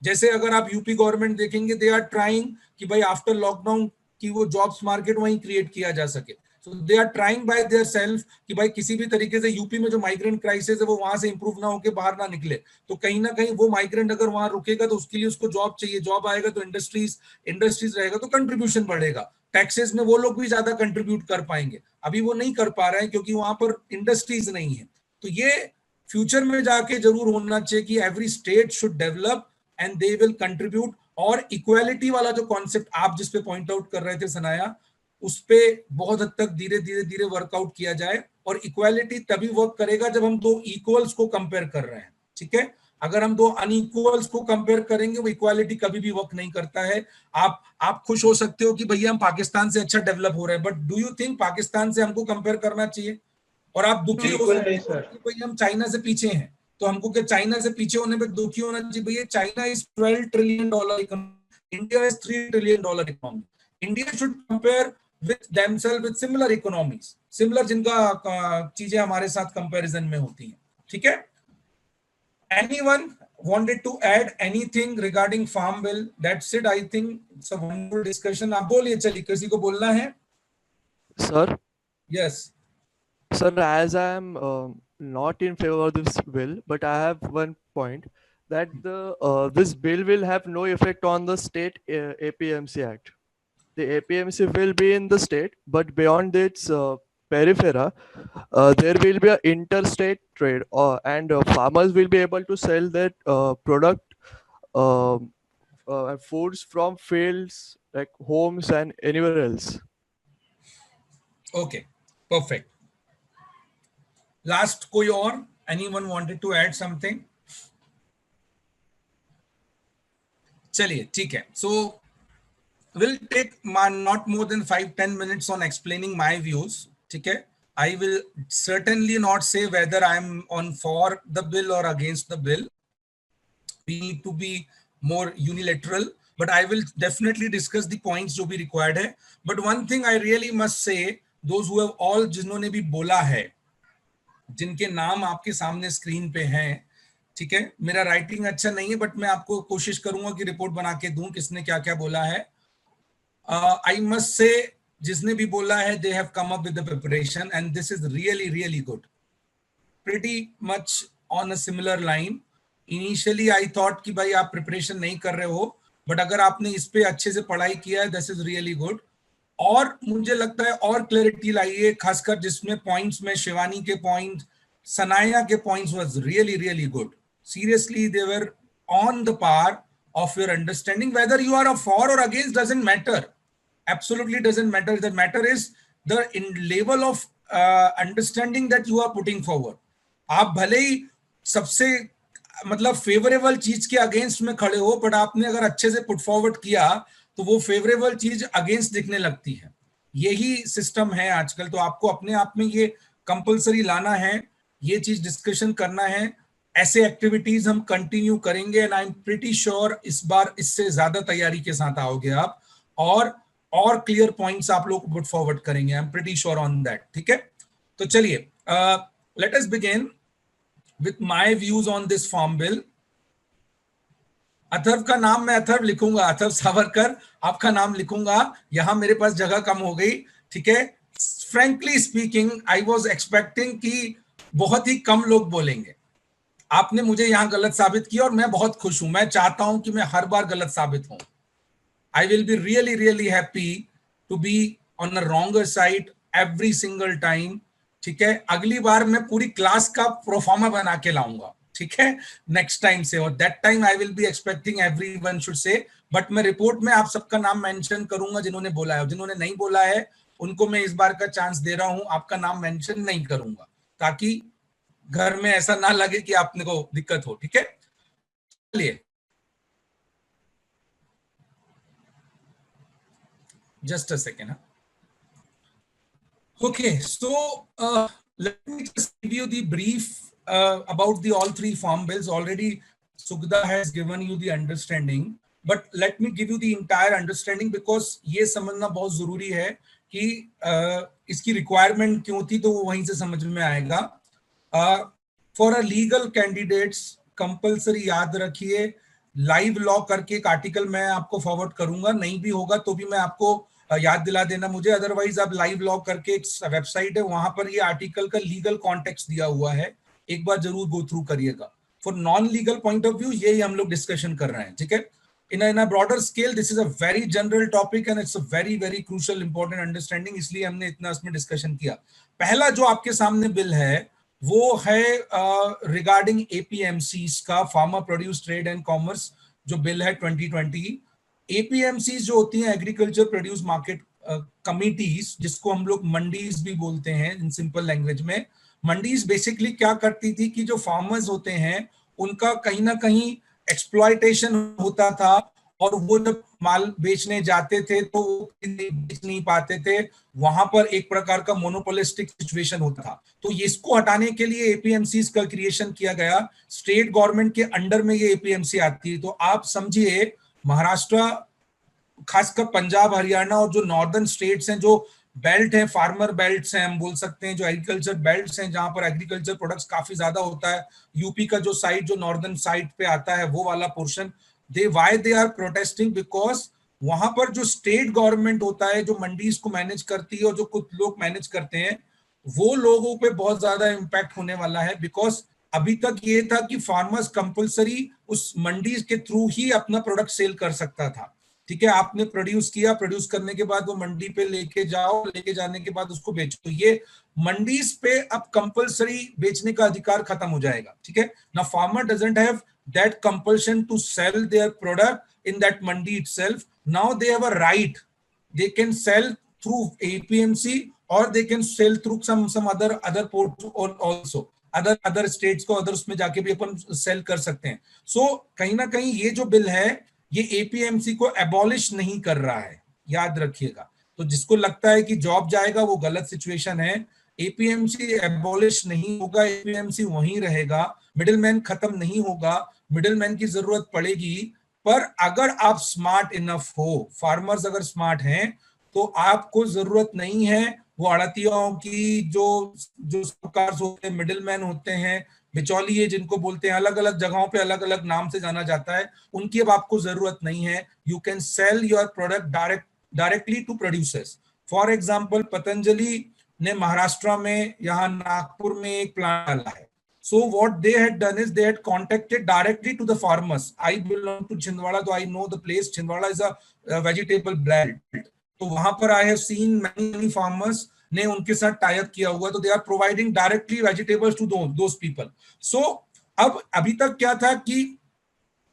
जैसे अगर आप यूपी गवर्नमेंट देखेंगे, they are trying कि भाई आफ्टर लॉकडाउन कि वो जॉब्स मार्केट वहीं क्रिएट किया जा सके. So they are trying by their self कि भाई किसी भी तरीके से यूपी में जो माइग्रेंट क्राइसिस है वो वहां से इंप्रूव ना होके बाहर ना निकले. तो कहीं ना कहीं वो माइग्रेंट अगर वहां रुकेगा तो उसके लिए उसको जॉब चाहिए, जॉब आएगा तो इंडस्ट्रीज रहेगा तो कंट्रीब्यूशन बढ़ेगा. टैक्सेस में वो लोग भी ज्यादा कंट्रीब्यूट कर पाएंगे. अभी वो नहीं कर पा रहे हैं क्योंकि वहां पर इंडस्ट्रीज नहीं है. तो ये फ्यूचर में जाके जरूर होना चाहिए कि every state should develop and they will contribute. और इक्वालिटी वाला जो कॉन्सेप्ट आप जिस पे पॉइंट आउट कर रहे थे सनाया, उस पे बहुत हद तक धीरे वर्कआउट किया जाए. और इक्वालिटी तभी वर्क करेगा जब हम दो इक्वल्स को कंपेयर कर रहे हैं. ठीक है, अगर हम दो अनइक्वल्स को कंपेयर करेंगे वो इक्वालिटी कभी भी वर्क नहीं करता है. आप खुश हो सकते हो कि भैया हम पाकिस्तान से अच्छा डेवलप हो रहे हैं, but do you think Pakistan से हमको कंपेयर करना चाहिए? और आप दुखी हो बिल्कुल सकते नहीं हो सर। कि भाई हम चाइना से पीछे हैं, तो हमको क्या चाइना से पीछे होने पे दुखी होना चाहिए? भैया China is $12 trillion economy, India is $3 trillion economy. India should compare with themselves with similar economies, similar जिनका चीजें हमारे साथ कंपैरिजन में होती हैं. ठीक है? Anyone wanted to add anything regarding farm bill? That's it. I think it's a wonderful discussion. आप बोलिए, चलिए, किसी को बोलना है? Sir? Yes. Sir, as I am not in favor of this bill, but I have one point that this bill will have no effect on the state APMC Act. The APMC will be in the state, but beyond its periphery, there will be an interstate trade, and farmers will be able to sell that product, foods from fields like homes and anywhere else. Okay, perfect. Last, कोई और? Anyone wanted to add something? चलिए, ठीक है. So we'll take not more than 5-10 minutes on explaining my views. ठीक है? I will certainly not say whether I'm on for the bill or against the bill. We need to be more unilateral, but I will definitely discuss the points जो भी required है. But one thing I really must say, those who have all, जिन्होंने भी बोला है, जिनके नाम आपके सामने स्क्रीन पे हैं, ठीक है? मेरा राइटिंग अच्छा नहीं है, बट मैं आपको कोशिश करूंगा कि रिपोर्ट बना के दूं किसने क्या क्या बोला है. I must say, जिसने भी बोला है, they have come up with the preparation and this is really, really good. Pretty much on a similar line. Initially I thought कि भाई आप preparation नहीं कर रहे हो, but अगर आपने इस पे अच्छे से पढ़ाई किया है, this is really good. और मुझे लगता है और क्लैरिटी लाइए, खासकर जिसमें पॉइंट्स में शिवानी के पॉइंट, सनाया के points was really, really good. Seriously, they were on the par of your understanding. Whether you are a for or against doesn't matter. Absolutely doesn't matter. The matter is the level of understanding that you are putting forward. आप भले ही सबसे मतलब favourable चीज के against में खड़े हो, but आपने अगर अच्छे से पुट फॉरवर्ड किया तो वो फेवरेबल चीज अगेंस्ट दिखने लगती है. यही सिस्टम है आजकल. तो आपको अपने आप में ये कंपलसरी लाना है, ये चीज डिस्कशन करना है. ऐसे एक्टिविटीज हम कंटिन्यू करेंगे and I am pretty sure इस बार इससे ज्यादा तैयारी के साथ आओगे आप, और क्लियर पॉइंट्स आप लोग पुट फॉरवर्ड करेंगे. I am pretty sure on that. ठीक है? तो चलिए, let us begin with my views on this farm bill. Atharva का नाम मैं अथर्व लिखूंगा, अथर्व सावरकर आपका नाम लिखूंगा. यहां मेरे पास जगह कम हो गई. ठीक है? Frankly speaking, I was expecting कि बहुत ही कम लोग बोलेंगे. आपने मुझे यहां गलत साबित किया और मैं बहुत खुश हूं. मैं चाहता हूं कि मैं हर बार गलत साबित हूं. I will be really, really happy to be on the wronger side every single time. ठीक है? अगली बार मैं पूरी क्लास का प्रोफार्मा बना के लाऊंगा. ठीक है? नेक्स्ट टाइम से, और that time I will be expecting everyone should say, but मैं रिपोर्ट में आप सबका नाम मेंशन करूंगा जिन्होंने बोला है. जिन्होंने नहीं बोला है उनको मैं इस बार का चांस दे रहा हूं, आपका नाम मेंशन नहीं करूंगा, ताकि घर में ऐसा ना लगे कि आपने को दिक्कत हो. ठीक है? चलिए, just a second. Okay, so let me just give you the brief about the all three farm bills. Already Sugdha has given you the understanding, but let me give you the entire understanding because ये समझना बहुत जरूरी है कि इसकी requirement क्यों थी, तो वो वहीं से समझ में आएगा. For a legal candidates compulsory याद रखिए, लाइव लॉ करके एक आर्टिकल मैं आपको फॉरवर्ड करूंगा. नहीं भी होगा तो भी मैं आपको याद दिला देना मुझे. अदरवाइज आप लाइव लॉ करके एक वेबसाइट है, वहां पर ये आर्टिकल का लीगल कॉन्टेक्स्ट दिया हुआ है, एक बार जरूर गो थ्रू करिएगा. For non legal point of view यही हम लोग डिस्कशन कर रहे हैं. ठीक है? In a broader scale this is a very general topic and it's a very very crucial important understanding, इसलिए हमने इतना इसमें डिस्कशन किया. पहला जो आपके सामने बिल है वो है रिगार्डिंग एपीएमसीज का, farmer produce trade and commerce जो बिल है 2020. एपीएमसीज जो होती हैं एग्रीकल्चर प्रोड्यूस मार्केट कमिटीज, जिसको हम लोग मंडीज भी बोलते हैं इन सिंपल लैंग्वेज में. मंडीज बेसिकली क्या करती थी कि जो फार्मर्स होते हैं उनका कहीं ना कहीं एक्सप्लॉयटेशन होता था और वो जब माल बेचने जाते थे तो वो बेच नहीं पाते थे, वहां पर एक प्रकार का मोनोपोलिस्टिक सिचुएशन होता था। तो इसको हटाने के लिए एपीएमसी का क्रिएशन किया गया। स्टेट गवर्नमेंट के अंडर में ये एपीएमसी आती है। तो आप समझिए महाराष्ट्र, खासकर पंजाब, हरियाणा और जो नॉर्दर्न स्टेट्स हैं, जो बेल्ट है, फार्मर बेल्ट्स हैं हम बोल सकते हैं, जो एग्रीकल्चर बेल्ट्स हैं जहां पर एग्रीकल्चर प्रोडक्ट्स काफी ज्यादा होता है, यूपी का जो साइड, जो नॉर्दर्न साइड पे आता है वो वाला portion, why they are protesting, because वहां पर जो स्टेट गवर्नमेंट होता है, जो मंडीज को मैनेज करती है और जो कुछ लोग मैनेज करते हैं, वो लोगों पे बहुत ज्यादा इम्पैक्ट होने वाला है। बिकॉज अभी तक ये था कि फार्मर्स कंपलसरी उस मंडी के थ्रू ही अपना प्रोडक्ट सेल कर सकता था। ठीक है, आपने प्रोड्यूस किया, प्रोड्यूस करने के बाद वो मंडी पे लेके जाओ, लेके जाने के बाद उसको बेचो। तो ये मंडीज पे अब कंपलसरी बेचने का अधिकार खत्म हो जाएगा। ठीक है ना, farmer doesn't have that compulsion to sell their product in that mandi itself. Now they have a right, they can sell through APMC or they can sell through some other ports also, other states को other उसमें जाके भी अपन cell कर सकते हैं। सो कहीं ना कहीं ये जो बिल है ये APMC को एबॉलिश नहीं कर रहा है, याद रखिएगा। तो जिसको लगता है कि जॉब जाएगा वो गलत सिचुएशन है। APMC एबॉलिश नहीं होगा, APMC वहीं रहेगा, मिडिलमैन खत्म नहीं होगा, मिडिलमैन की जरूरत पड़ेगी। पर अगर आप स्मार्ट इनफ हो, फार्मर्स अगर स्मार्ट हैं, तो आपको जरूरत नहीं है वो आड़तियों की, जो साहूकार होते हैं, मिडिलमैन होते हैं, बिचौलिए जिनको बोलते हैं, अलग अलग जगहों पे अलग अलग नाम से जाना जाता है, उनकी अब आपको जरूरत नहीं है। You can sell your product directly to producers. For example, Patanjali ने महाराष्ट्र में, यहाँ नागपुर में एक प्लांट डाला है। So what they had done is they had contacted directly to the farmers. I belong to Chhindwara, so I know the place. Chhindwara is a vegetable belt. तो वहां पर I have seen many farmers ने उनके साथ tie up किया हुआ, तो they are providing directly vegetables to those people. So अब अभी तक क्या था कि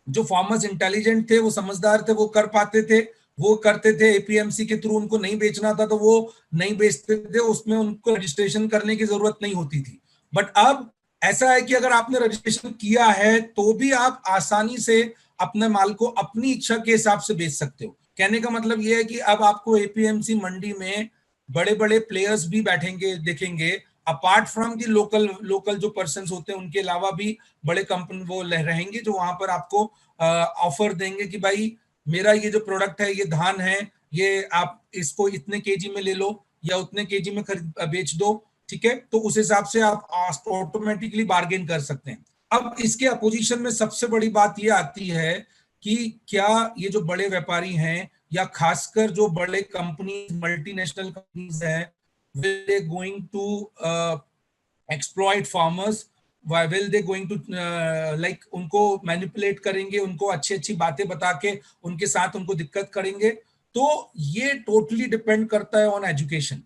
जो फार्मर्स इंटेलिजेंट थे, वो समझदार थे, वो कर पाते थे, वो करते थे। एपीएमसी के थ्रू उनको नहीं बेचना था तो वो नहीं बेचते थे, उसमें उनको रजिस्ट्रेशन करने की जरूरत नहीं होती थी। बट अब ऐसा है कि अगर आपने रजिस्ट्रेशन किया है तो भी आप आसानी से अपने माल को अपनी इच्छा के हिसाब से बेच सकते हो। कहने का मतलब यह है कि अब आपको एपीएमसी मंडी में बड़े बड़े प्लेयर्स भी बैठेंगे, देखेंगे, अपार्ट फ्रॉम दी लोकल जो पर्सन्स होते हैं, उनके अलावा भी बड़े कंपनी वो रहेंगे जो वहां पर आपको ऑफर देंगे कि भाई मेरा ये जो प्रोडक्ट है, ये धान है, ये आप इसको इतने केजी में ले लो या उतने केजी में बेच दो। ठीक है, तो उस हिसाब से आप ऑटोमेटिकली बार्गेन कर सकते हैं। अब इसके अपोजिशन में सबसे बड़ी बात ये आती है कि क्या ये जो बड़े व्यापारी हैं या खासकर जो बड़े कंपनी, मल्टीनेशनल कंपनीज हैं, will they going to exploit farmers? Why will they going to like उनको मैनिपुलेट करेंगे, उनको अच्छी अच्छी बातें बता के उनके साथ उनको दिक्कत करेंगे? तो ये टोटली डिपेंड करता है ऑन एजुकेशन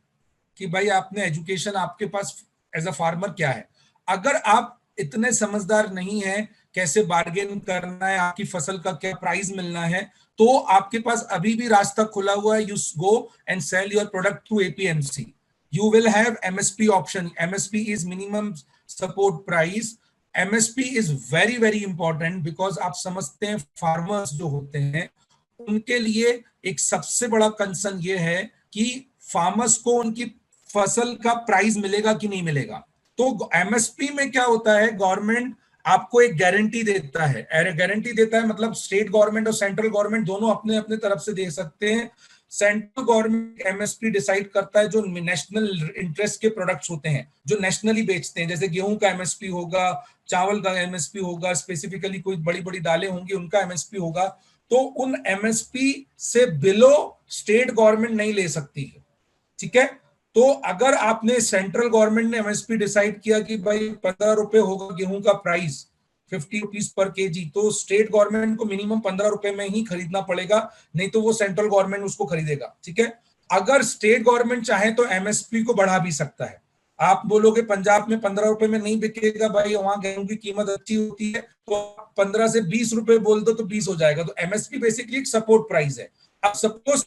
कि भाई आपने एजुकेशन, आपके पास एज अ फार्मर क्या है। अगर आप इतने समझदार नहीं है कैसे बार्गेन करना है, आपकी फसल का क्या प्राइस मिलना है, तो आपके पास अभी भी रास्ता खुला हुआ है। You go and cell your product through APMC. You will have MSP option. MSP is minimum support price. MSP is very very important because आप समझते हैं फार्मर्स जो होते हैं उनके लिए एक सबसे बड़ा कंसर्न ये है कि फार्मर्स को उनकी फसल का प्राइस मिलेगा कि नहीं मिलेगा। तो एमएसपी में क्या होता है, गवर्नमेंट आपको एक गारंटी देता है। गारंटी देता है मतलब स्टेट गवर्नमेंट और सेंट्रल गवर्नमेंट दोनों अपने अपने तरफ से दे सकते हैं। सेंट्रल गवर्नमेंट एमएसपी डिसाइड करता है जो नेशनल इंटरेस्ट के प्रोडक्ट्स होते हैं, जो नेशनली बेचते हैं, जैसे गेहूं का एमएसपी होगा, चावल का एमएसपी होगा, स्पेसिफिकली कोई बड़ी बड़ी दालें होंगी उनका एमएसपी होगा। तो उन एमएसपी से बिलो स्टेट गवर्नमेंट नहीं ले सकती है। ठीक है, तो अगर आपने सेंट्रल गवर्नमेंट ने एमएसपी डिसाइड किया कि भाई 15 रुपए होगा गेहूं का प्राइस, 50 रुपीज पर केजी, तो स्टेट गवर्नमेंट को मिनिमम 15 रुपए में ही खरीदना पड़ेगा, नहीं तो वो सेंट्रल गवर्नमेंट उसको खरीदेगा। ठीक है, अगर स्टेट गवर्नमेंट चाहे तो एमएसपी को बढ़ा भी सकता है। आप बोलोगे पंजाब में 15 रुपए में नहीं बिकेगा, भाई वहां गेहूं की कीमत अच्छी होती है, तो 15 से 20 रुपए बोल दो तो 20 हो जाएगा। तो एमएसपी बेसिकली एक सपोर्ट प्राइस है। अब सपोज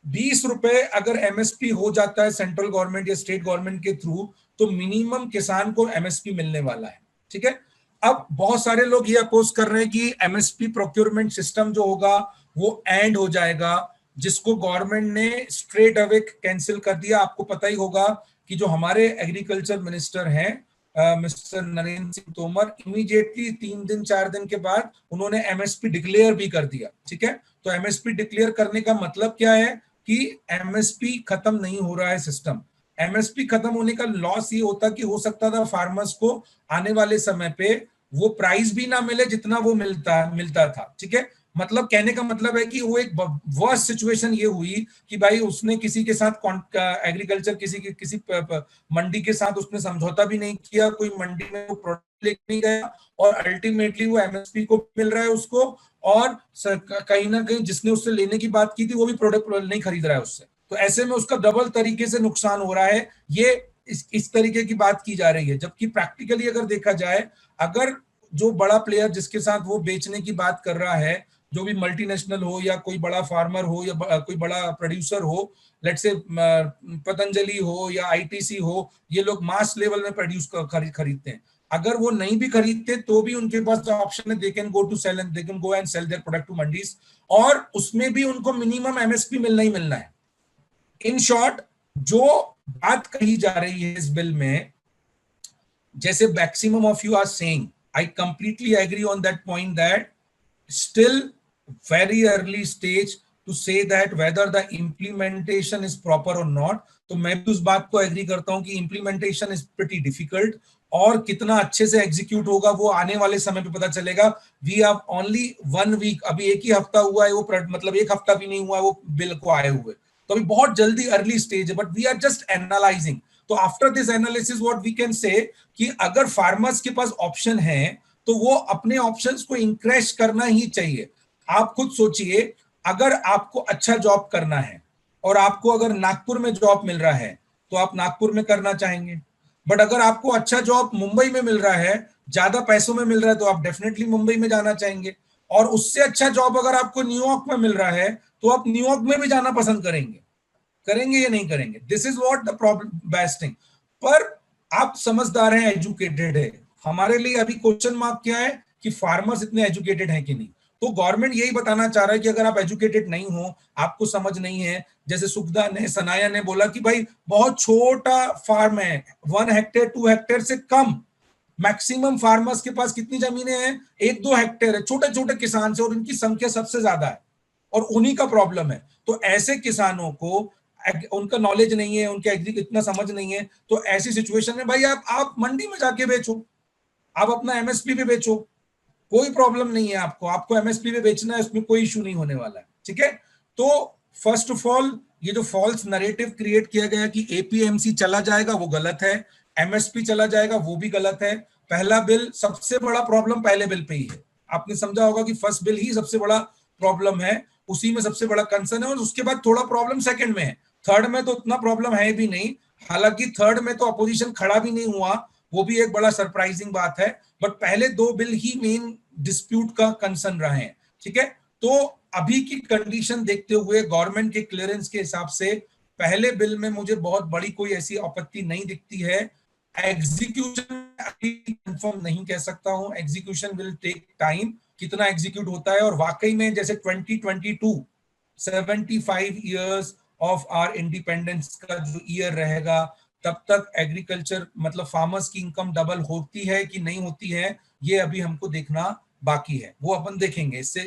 20 रुपए अगर एमएसपी हो जाता है सेंट्रल गवर्नमेंट या स्टेट गवर्नमेंट के थ्रू, तो मिनिमम किसान को एमएसपी मिलने वाला है। ठीक है, अब बहुत सारे लोग ये अपोज कर रहे हैं कि एमएसपी प्रोक्योरमेंट सिस्टम जो होगा वो एंड हो जाएगा, जिसको गवर्नमेंट ने स्ट्रेट अवे कैंसिल कर दिया। आपको पता ही होगा कि जो हमारे एग्रीकल्चर मिनिस्टर हैं मिस्टर नरेंद्र सिंह तोमर, इमीडिएटली 3 दिन 4 दिन के बाद उन्होंने एमएसपी डिक्लेयर भी कर दिया। ठीक है, तो एमएसपी डिक्लेयर करने का मतलब क्या है कि एमएसपी खत्म नहीं हो रहा है सिस्टम। एमएसपी खत्म होने का लॉस ये होता कि हो सकता था फार्मर्स को आने वाले समय पे वो प्राइस भी ना मिले जितना वो मिलता था। ठीक है, मतलब कहने का मतलब है कि वो एक वर्स्ट सिचुएशन ये हुई कि भाई उसने किसी के साथ एग्रीकल्चर किसी मंडी के साथ उसने समझौता भी नहीं किया, कोई मंडी में वो प्रोडक्ट लेके नहीं गया और अल्टीमेटली वो एमएसपी को मिल रहा है उसको, और कहीं ना कहीं जिसने उससे लेने की बात की थी वो भी प्रोडक्ट नहीं खरीद रहा है उससे। तो ऐसे में उसका डबल तरीके से नुकसान हो रहा है। ये इस तरीके की बात की जा रही है, जबकि प्रैक्टिकली अगर देखा जाए, अगर जो बड़ा प्लेयर जिसके साथ वो बेचने की बात कर रहा है, जो भी मल्टीनेशनल हो या कोई बड़ा फार्मर हो या कोई बड़ा प्रोड्यूसर हो, लेट्स से पतंजलि हो या आईटीसी हो, ये लोग मास लेवल में प्रोड्यूस खरीदते हैं। अगर वो नहीं भी खरीदते तो भी उनके पास ऑप्शन है, they can go and sell their product to mandis, और उसमें भी उनको मिनिमम एमएसपी मिलना ही मिलना है। इन शॉर्ट, जो बात कही जा रही है इस बिल में, जैसे maximum of you are saying, I completely agree on that point, that still very early stage to say that whether the implementation is proper or not. तो मैं भी उस बात को एग्री करता हूं कि implementation is pretty difficult, और कितना अच्छे से एग्जीक्यूट होगा वो आने वाले समय पे पता चलेगा। We have only 1 week, अभी एक ही हफ्ता हुआ है, वो मतलब 1 हफ्ता भी नहीं हुआ है वो बिल को आए हुए, तो अभी बहुत जल्दी अर्ली स्टेज है, but we are just analysing. तो after this analysis what we can say कि अगर फार्मर्स के पास ऑप्शन है तो वो अपने ऑप्शंस को इंक्रेज करना ही चाहिए। आप खुद सोचिए, अगर आपको अच्छा जॉब करना है और आपको अगर नागपुर में जॉब मिल रहा है तो आप नागपुर में करना चाहेंगे, बट अगर आपको अच्छा जॉब मुंबई में मिल रहा है, ज्यादा पैसों में मिल रहा है, तो आप डेफिनेटली मुंबई में जाना चाहेंगे। और उससे अच्छा जॉब अगर आपको न्यूयॉर्क में मिल रहा है तो आप न्यूयॉर्क में भी जाना पसंद करेंगे या नहीं करेंगे? This is what the problem best thing. पर आप समझदार हैं, एजुकेटेड है, हमारे लिए अभी क्वेश्चन मार्क क्या है कि फार्मर्स इतने एजुकेटेड हैं कि नहीं। तो गवर्नमेंट यही बताना चाह रहा है कि अगर आप एजुकेटेड नहीं हो, आपको समझ नहीं है, जैसे सुखदा ने, सनाया ने बोला कि भाई बहुत छोटा फार्म है, 1 हेक्टेयर 2 हेक्टेयर से कम, मैक्सिमम फार्मर्स के पास कितनी जमीनें हैं, 1-2 हेक्टेयर है, छोटे छोटे किसान से, और इनकी संख्या सबसे ज्यादा है और उन्हीं का प्रॉब्लम है। तो ऐसे किसानों को उनका नॉलेज नहीं है, उनके एग्री इतना समझ नहीं है, तो ऐसी सिचुएशन में भाई आप मंडी में जाके बेचो, आप अपना एमएसपी पे बेचो, कोई प्रॉब्लम नहीं है। आपको एमएसपी पे बेचना है, उसमें कोई इशू नहीं होने वाला है। ठीक है, तो फर्स्ट ऑफ ऑल ये जो फॉल्स नरेटिव क्रिएट किया गया कि एपीएमसी चला जाएगा, वो गलत है, एमएसपी चला जाएगा, वो भी गलत है। पहला बिल, सबसे बड़ा प्रॉब्लम पहले बिल पे ही है। आपने समझा होगा कि फर्स्ट बिल ही सबसे बड़ा प्रॉब्लम है, उसी में सबसे बड़ा कंसर्न है, और उसके बाद थोड़ा प्रॉब्लम सेकंड में है। थर्ड में तो उतना प्रॉब्लम है भी नहीं, हालांकि थर्ड में तो अपोजिशन खड़ा भी नहीं हुआ, वो भी एक बड़ा सरप्राइजिंग बात है, बट पहले 2 बिल ही मेन डिस्प्यूट का कंसर्न रहे हैं। ठीक है, तो अभी की कंडीशन देखते हुए गवर्नमेंट के क्लियरेंस के हिसाब से पहले बिल में मुझे बहुत बड़ी कोई ऐसी आपत्ति नहीं दिखती है। एग्जीक्यूशन अभी कंफर्म नहीं कह सकता हूं, एग्जीक्यूशन विल टेक टाइम, कितना एग्जीक्यूट होता है। और वाकई में जैसे 2022 75 ईयर्स ऑफ आवर इंडिपेंडेंस का जो ईयर रहेगा, तब तक एग्रीकल्चर मतलब फार्मर्स की इनकम डबल होती है कि नहीं होती है, ये अभी हमको देखना बाकी है, वो अपन देखेंगे इससे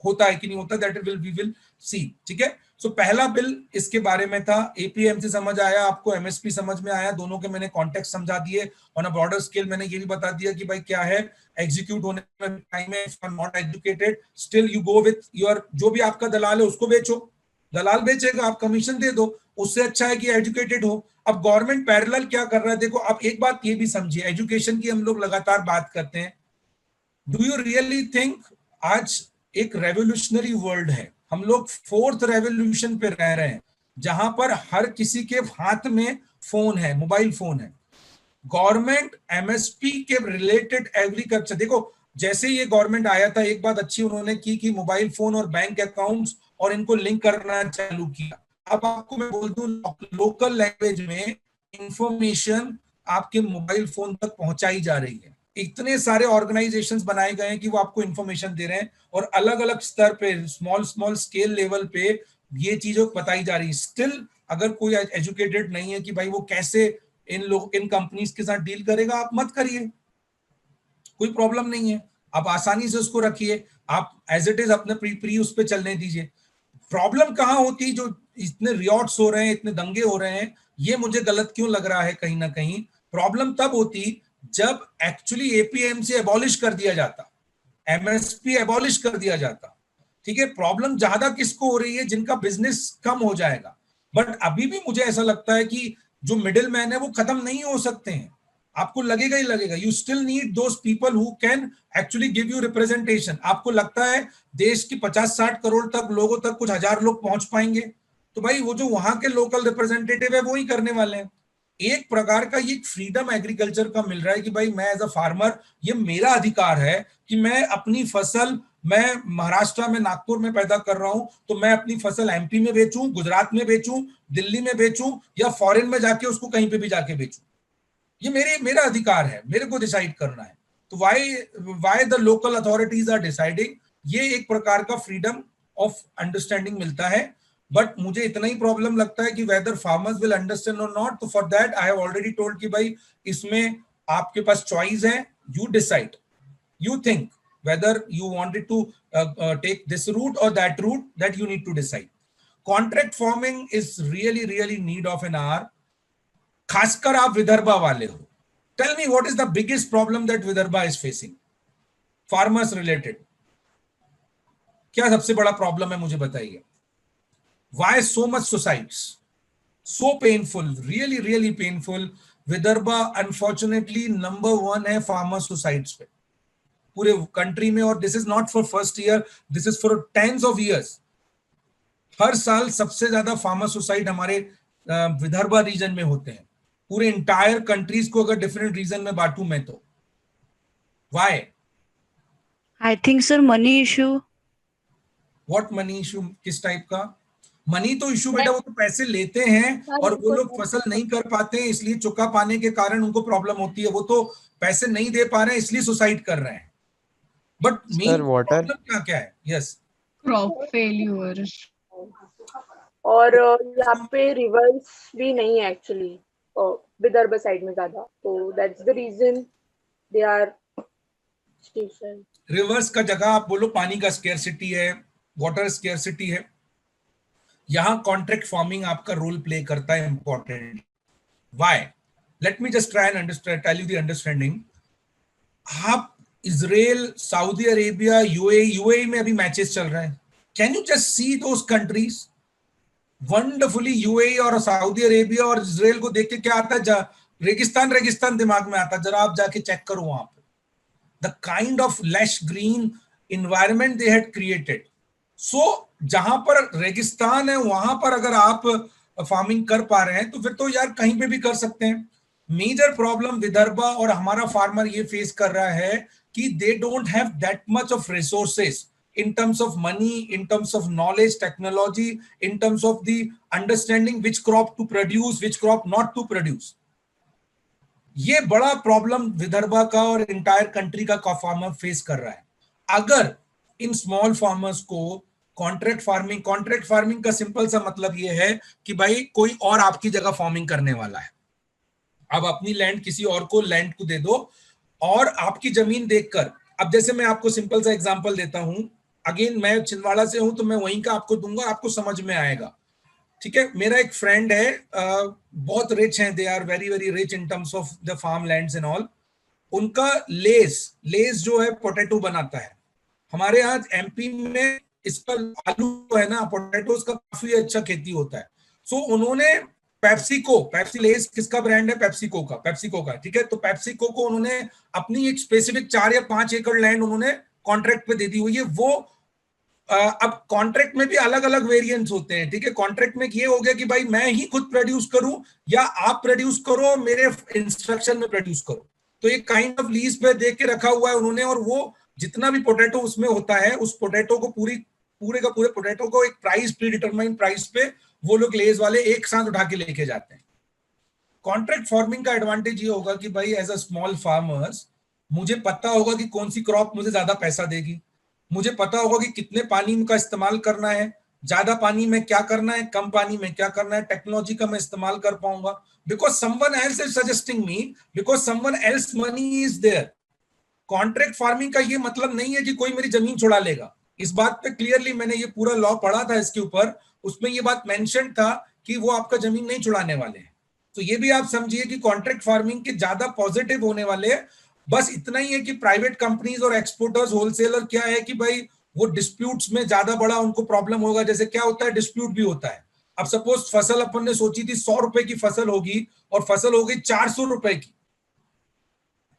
होता है कि नहीं होता, दैट वी विल सी। ठीक है, सो पहला बिल इसके बारे में था। एपीएमसी समझ आया आपको, एमएसपी समझ में आया, दोनों के मैंने कॉन्टेक्स्ट समझा दिए। ऑन अ ब्रॉडर स्केल मैंने ये भी बता दिया कि भाई क्या है, एग्जीक्यूट होने में टाइम है, if you are not educated still you go with your, जो भी आपका दलाल है उसको बेचो, दलाल बेचेगा, आप कमीशन दे दो, उससे अच्छा है कि एजुकेटेड हो। अब गवर्नमेंट पैरेलल क्या कर रहा है, देखो आप एक बात ये भी समझिए, एजुकेशन की हम लोग लगातार बात करते हैं, डू यू रियली थिंक आज एक रेवोल्यूशनरी वर्ल्ड है, हम लोग 4th रेवोल्यूशन पे रह रहे हैं, जहां पर हर किसी के हाथ में फोन है, मोबाइल फोन है। गवर्नमेंट एमएसपी के रिलेटेड एग्रीकल्चर, देखो जैसे ये गवर्नमेंट आया था, एक बात अच्छी उन्होंने की कि मोबाइल फोन और बैंक अकाउंट्स और इनको लिंक करना चालू किया। अब आपको मैं बोल दूं, लोकल लैंग्वेज में इंफॉर्मेशन आपके मोबाइल फोन तक पहुंचाई जा रही है। इतने सारे ऑर्गेनाइजेशंस बनाए गए हैं कि वो आपको इंफॉर्मेशन दे रहे हैं और अलग अलग स्तर पे स्मॉल स्केल लेवल पे ये चीजों बताई जा रही है। स्टिल अगर कोई एजुकेटेड नहीं है कि भाई वो कैसे इन कंपनीज के साथ डील करेगा, आप मत करिए, कोई प्रॉब्लम नहीं है, आप आसानी से उसको रखिए, आप एज इट इज अपने प्री उस पर चलने दीजिए। प्रॉब्लम कहाँ होती, जो इतने रियॉट्स हो रहे हैं, इतने दंगे हो रहे हैं, ये मुझे गलत क्यों लग रहा है कहीं ना कहीं, प्रॉब्लम तब होती जब एक्चुअली एपीएमसी एबॉलिश कर दिया जाता, एमएसपी एबॉलिश कर दिया जाता, ठीक है। प्रॉब्लम ज्यादा किसको हो रही है, जिनका बिजनेस कम हो जाएगा। बट अभी भी मुझे ऐसा लगता है कि जो मिडिल मैन है वो खत्म नहीं हो सकते हैं, आपको लगेगा ही लगेगा। You still need those people who can actually give you representation. आपको लगता है देश की 50-60 करोड़ तक लोगों तक कुछ हजार लोग पहुंच पाएंगे, तो भाई वो जो वहां के लोकल रिप्रेजेंटेटिव है वो ही करने वाले हैं। एक प्रकार का ये फ्रीडम एग्रीकल्चर का मिल रहा है कि भाई मैं एज अ फार्मर, ये मेरा अधिकार है कि मैं अपनी फसल, मैं महाराष्ट्र में नागपुर में पैदा कर रहा हूं तो मैं अपनी फसल एमपी में बेचूं, गुजरात में बेचूं, दिल्ली में बेचूं या फॉरेन में जाके उसको कहीं पे भी जाके बेचूं, ये मेरा अधिकार है, मेरे को डिसाइड करना है। तो why the local authorities are deciding, ये एक प्रकार का फ्रीडम ऑफ अंडरस्टैंडिंग मिलता है। बट मुझे इतना ही प्रॉब्लम लगता है कि वेदर फार्मर्स विल अंडरस्टैंड और नॉट। तो for that I have already told कि भाई इसमें आपके पास चॉइस है, you decide, you think whether you wanted to take this route or that route, that you need to decide. Contract farming is really need of an hour. खासकर आप विदर्भा वाले हो, tell me what is the biggest problem that Vidarbha is facing farmers related, क्या सबसे बड़ा problem है मुझे बताइए। Why so much suicides, so painful, really painful. Vidarbha unfortunately number 1 है फार्मर सुसाइड्स पे पूरे कंट्री में, और this is not for first year, this is for tens of years. हर साल सबसे ज्यादा फार्मर सुसाइड हमारे विदर्भा रीजन में होते हैं। पूरे इंटायर कंट्रीज को अगर डिफरेंट रीजन में बांटू मैं तो why? I think sir money issue. What money issue? किस टाइप का मनी? तो इशू बेटा वो तो पैसे लेते हैं और वो लोग फसल नहीं कर पाते हैं, इसलिए चुका पाने के कारण उनको प्रॉब्लम होती है। वो तो पैसे नहीं दे पा रहे हैं इसलिए सुसाइड कर रहे हैं। बट मेन प्रॉब्लम क्या है? Yes, crop failure. और यहाँ पे रिवर्स भी नहीं है एक्चुअली विदर्भ साइड में ज्यादा, तो that's the reason they are station. Rivers का जगह आप बोलो पानी का स्केर्सिटी है, वाटर स्केर्सिटी है, यहाँ कॉन्ट्रैक्ट फार्मिंग आपका रोल प्ले करता है important. Why? Let me just try and understand, tell you the understanding. आप इजराइल, सऊदी अरेबिया, यूएई में अभी मैचेस चल रहे हैं। Can you just see those countries wonderfully? UAE और सऊदी अरेबिया और इजराइल को देख के क्या आता है? रेगिस्तान दिमाग में आता है। जरा आप जाके चेक करो वहां पे the kind of lush green environment they had created. So जहां पर रेगिस्तान है वहां पर अगर आप फार्मिंग कर पा रहे हैं तो फिर तो यार कहीं पे भी कर सकते हैं। मेजर प्रॉब्लम विदर्भा और हमारा फार्मर ये फेस कर रहा है कि they don't have that much of resources in terms of money, in terms of knowledge, technology, in terms of the understanding which crop to produce, which crop not to produce. ये बड़ा problem Vidarbha का और entire country का farmer face कर रहा है। अगर in small farmers को कॉन्ट्रैक्ट फार्मिंग का सिंपल सा मतलब ये है कि भाई कोई और आपकी जगह फार्मिंग करने वाला है, आप अपनी लैंड किसी और को लैंड को दे दो और आपकी जमीन देखकर, अब जैसे मैं आपको सिंपल सा एग्जांपल देता हूं, अगेन मैं छिंदवाड़ा से हूं तो मैं वहीं का आपको दूंगा, आपको समझ में आएगा, ठीक है। मेरा एक फ्रेंड है, बहुत रिच हैं, they are very rich in terms of the farm lands and all. उनका लेस जो है पोटैटो बनाता है। हमारे यहाँ एमपी में इसका आलू है ना, पोटैटोज का काफी अच्छा खेती होता है। सो उन्होंने पेप्सी लेस किसका ब्रांड है? पेप्सिको का, ठीक है। तो पेप्सिको को उन्होंने अपनी एक स्पेसिफिक 4 या 5 एकड़ लैंड उन्होंने कॉन्ट्रैक्ट पे दे दी हुई है। वो अब कॉन्ट्रैक्ट में भी अलग अलग वेरिएंट्स होते हैं, ठीक है। कॉन्ट्रैक्ट में ये हो गया कि भाई मैं ही खुद प्रोड्यूस करूं या आप प्रोड्यूस करो, मेरे इंस्ट्रक्शन में प्रोड्यूस करो। तो एक काइंड ऑफ लीज पे दे के रखा हुआ है उन्होंने, और वो जितना भी पोटैटो उसमें होता है, उस पोटैटो को पूरे पोटैटो को एक प्राइस, प्री डिटरमाइंड प्राइस पे वो लोग लेज वाले एक साथ उठा के लेके जाते हैं। कॉन्ट्रैक्ट फार्मिंग का एडवांटेज ये होगा कि भाई एज अ स्मॉल फार्मर्स मुझे पता होगा कि कौन सी क्रॉप मुझे ज्यादा पैसा देगी, मुझे पता होगा कि कितने पानी का इस्तेमाल करना है, ज्यादा पानी में क्या करना है, कम पानी में क्या करना है, टेक्नोलॉजी का मैं इस्तेमाल कर पाऊंगा, because someone else is suggesting me, because someone else money is there. Contract farming का ये मतलब नहीं है कि कोई मेरी जमीन छुड़ा लेगा। इस बात पे क्लियरली मैंने ये पूरा लॉ पढ़ा था इसके ऊपर, उसमें ये बात मेंशन था कि वो आपका जमीन नहीं छुड़ाने वाले हैं। तो ये भी आप समझिए कि कॉन्ट्रैक्ट फार्मिंग के ज्यादा पॉजिटिव होने वाले, बस इतना ही है कि प्राइवेट कंपनीज और एक्सपोर्टर्स होलसेलर क्या है कि भाई वो डिस्प्यूट्स में ज्यादा बड़ा उनको प्रॉब्लम होगा। जैसे क्या होता है, डिस्प्यूट भी होता है। अब सपोज फसल अपन ने सोची थी 100 रुपए की फसल होगी और फसल हो गई 400 रुपए की,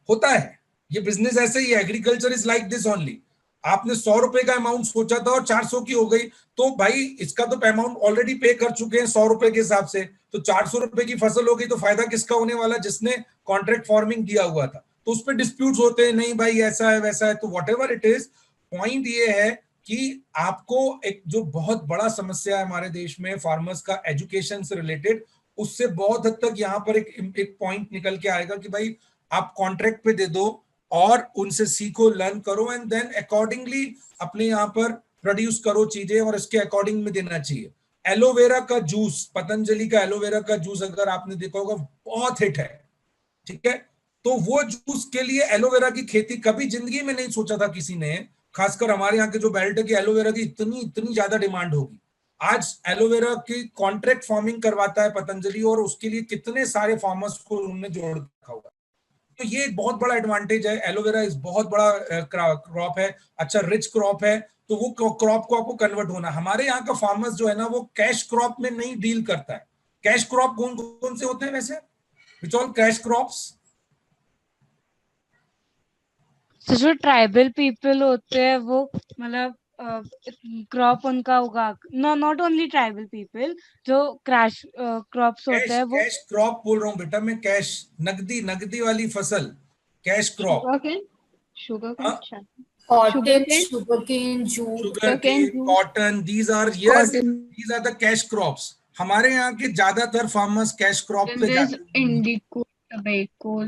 होता है ये बिजनेस ऐसे ही है। Agriculture is like this only. आपने 100 रुपए का अमाउंट सोचा था और 400 की हो गई, तो भाई इसका तो अमाउंट ऑलरेडी पे कर चुके हैं 100 रुपए के हिसाब से, तो 400 रुपए की फसल हो गई, तो फायदा किसका होने वाला, जिसने कॉन्ट्रैक्ट फार्मिंग किया हुआ था। तो उस पर डिस्प्यूट्स होते हैं, नहीं भाई ऐसा है वैसा है। तो what ever it is, point ये है कि आपको एक जो बहुत बड़ा समस्या है हमारे देश में फार्मर्स का एजुकेशन से रिलेटेड, उससे बहुत हद तक यहाँ पर एक पॉइंट निकल के आएगा कि भाई आप कॉन्ट्रैक्ट पे दे दो और उनसे सीखो, लर्न करो एंड देन अकॉर्डिंगली अपने यहाँ पर प्रोड्यूस करो चीजें और इसके अकॉर्डिंग में देना चाहिए। एलोवेरा का जूस, पतंजलि का एलोवेरा का जूस अगर आपने देखा होगा बहुत हिट है, ठीक है। तो वो जूस के लिए एलोवेरा की खेती कभी जिंदगी में नहीं सोचा था किसी ने, खासकर हमारे यहाँ के जो बेल्ट है कि एलोवेरा की इतनी ज्यादा डिमांड होगी। आज एलोवेरा की कॉन्ट्रैक्ट फार्मिंग करवाता है पतंजलि और उसके लिए कितने सारे फार्मर्स को उन्होंने जोड़ रखा हुआ। तो ये एक बहुत बड़ा एडवांटेज है। एलोवेरा इस बहुत बड़ा क्रॉप है, अच्छा रिच क्रॉप है, तो वो क्रॉप को आपको कन्वर्ट होना। हमारे यहाँ का फार्मर्स जो है ना वो कैश क्रॉप में नहीं डील करता है। कैश क्रॉप कौन कौन से होते हैं वैसे, विच ऑल कैश क्रॉप्स? तो जो ट्राइबल पीपल होते हैं वो मतलब क्रॉप उनका उगा, नॉट ओनली ट्राइबल पीपल, जो क्रैश क्रॉप्स होते हैं वो कैश क्रॉप बोल रहा हूँ बेटा मैं, कैश नगदी वाली फसल, cash crop. Sugarcane, cotton, these are the cash crops. हमारे यहाँ के ज्यादातर फार्मर्स कैश क्रॉप पे जाते हैं। इंडिको, टबैको।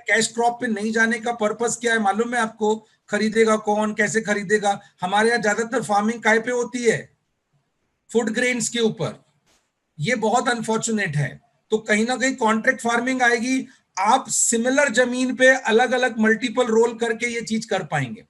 कैश क्रॉप पे नहीं जाने का पर्पस क्या है मालूम है आपको? खरीदेगा कौन, कैसे खरीदेगा? हमारे यहाँ ज्यादातर फार्मिंग काय पे होती है? फूड ग्रेन्स के ऊपर। ये बहुत अनफॉर्चुनेट है। तो कहीं ना कहीं कॉन्ट्रैक्ट फार्मिंग आएगी, आप सिमिलर जमीन पे अलग अलग मल्टीपल रोल करके ये चीज कर पाएंगे।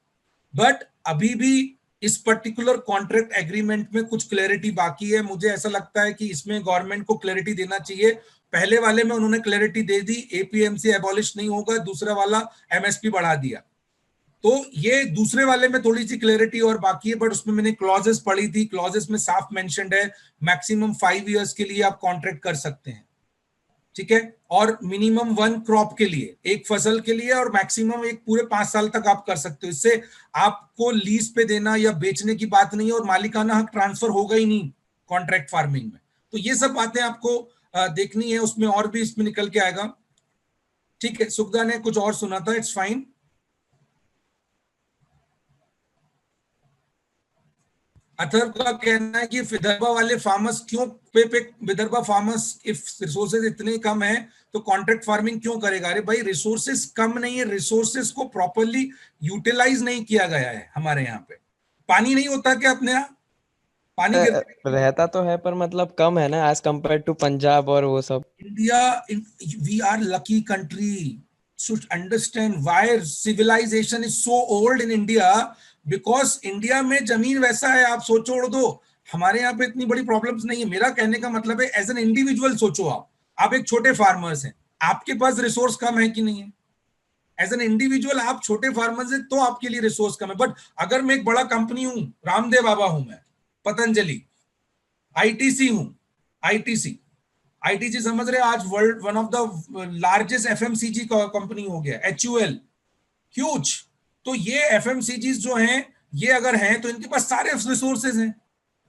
बट अभी भी इस पर्टिकुलर कॉन्ट्रैक्ट एग्रीमेंट में कुछ क्लैरिटी बाकी है। मुझे ऐसा लगता है कि इसमें गवर्नमेंट को क्लैरिटी देना चाहिए। पहले वाले में उन्होंने क्लैरिटी दे दी, एपीएमसी एबॉलिश नहीं होगा, दूसरा वाला एमएसपी बढ़ा दिया। तो ये दूसरे वाले में थोड़ी सी क्लैरिटी और बाकी है, बट उसमें मैंने क्लॉजेस पढ़ी थी, क्लॉजेस में साफ मेंशन्ड है मैक्सिमम 5 इयर्स के लिए आप कॉन्ट्रैक्ट कर सकते हैं, ठीक है, और मिनिमम 1 क्रॉप के लिए, एक फसल के लिए, और मैक्सिमम एक पूरे 5 साल तक आप कर सकते हो। इससे आपको लीज पे देना या बेचने की बात नहीं है और मालिकाना हक ट्रांसफर होगा ही नहीं कॉन्ट्रैक्ट फार्मिंग में। तो ये सब बातें आपको देखनी है, उसमें और भी इसमें निकल के आएगा, ठीक है। सुखदा ने कुछ और सुना था, इट्स फाइन। अथर्व का कहना है कि विदर्भा वाले फार्मर्स क्यों विदर्भा फार्मर्स इफ रिसोर्सेज इतने कम है तो कॉन्ट्रैक्ट फार्मिंग क्यों करेगा? अरे भाई रिसोर्सेज कम नहीं है, रिसोर्सेज को प्रॉपर्ली यूटिलाइज नहीं किया गया है। हमारे यहाँ पे पानी नहीं होता क्या अपने यहाँ? पानी रहता तो है पर मतलब कम है ना एज कंपेयर टू पंजाब और वो सब। India, we are lucky country, should understand why civilization is so old in India, because India में जमीन वैसा है। आप सोचो दो, हमारे यहाँ पे इतनी बड़ी प्रॉब्लम्स नहीं है। मेरा कहने का मतलब है एज एन इंडिविजुअल सोचो, आप एक छोटे फार्मर्स हैं, आपके पास रिसोर्स कम है कि नहीं है? एज एन इंडिविजुअल आप छोटे फार्मर्स हैं तो आपके लिए रिसोर्स कम है। बट अगर मैं एक बड़ा कंपनी हूं, रामदेव बाबा हूं मैं, पतंजलि, आईटीसी हूं, आईटीसी समझ रहे, आज world one of the largest FMCG company हो गया, HUL, ह्यूज। तो ये एफएमसीजी जो हैं, ये अगर हैं तो इनके पास सारे रिसोर्सेज हैं,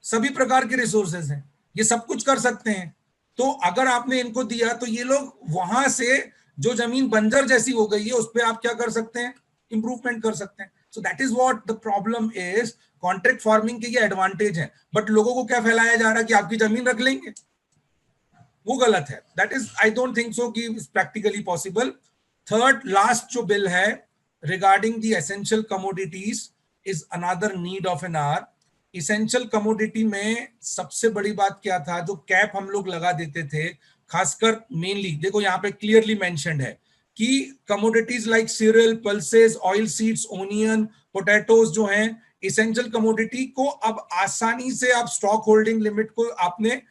सभी प्रकार के रिसोर्सेज हैं, ये सब कुछ कर सकते हैं। तो अगर आपने इनको दिया तो ये लोग वहां से जो जमीन बंजर जैसी हो गई है उस पर आप क्या कर सकते हैं? इंप्रूवमेंट कर सकते हैं। So that is what the problem is. Contract farming के ये एडवांटेज है, बट लोगों को क्या फैलाया जा रहा है कि आपकी जमीन रख लेंगे, वो गलत है। That is, I don't think so कि प्रैक्टिकली पॉसिबल। थर्ड लास्ट जो बिल है regarding the essential commodities is another need of an hour. Essential commodity में सबसे बड़ी बात क्या था, जो कैप हम लोग लगा देते थे, खासकर मेनली देखो यहाँ पे क्लियरली मेंशन्ड है कि commodities like serial, pulses, oil seeds, onion, potatoes जो हैं इसेंशियल कमोडिटी को अब आसानी से आप स्टॉक होल्डिंग लिमिट को आपने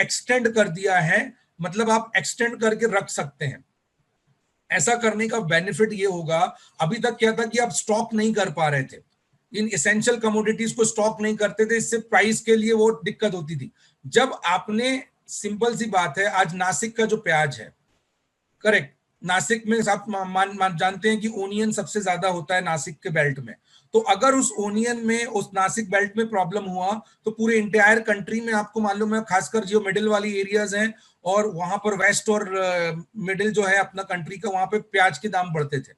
एक्सटेंड कर दिया है, मतलब आप एक्सटेंड करके रख सकते हैं। ऐसा करने का बेनिफिट ये होगा, अभी तक क्या था कि आप स्टॉक नहीं कर पा रहे थे, इन एसेंशियल कमोडिटीज को स्टॉक नहीं करते थे, इससे प्राइस के लिए वो दिक्कत होती थी। जब आपने, सिंपल सी बात है, आज नासिक का जो प्याज है, करेक्ट, नासिक में आप मान जानते हैं कि ओनियन सबसे ज्यादा होता है नासिक के बेल्ट में, तो अगर उस ओनियन में, उस नासिक बेल्ट में प्रॉब्लम हुआ तो पूरे इंटायर कंट्री में आपको मालूम है, खासकर जो मिडिल वाली एरियाज हैं और वहां पर वेस्ट और मिडिल जो है अपना कंट्री का, वहां पे प्याज के दाम बढ़ते थे।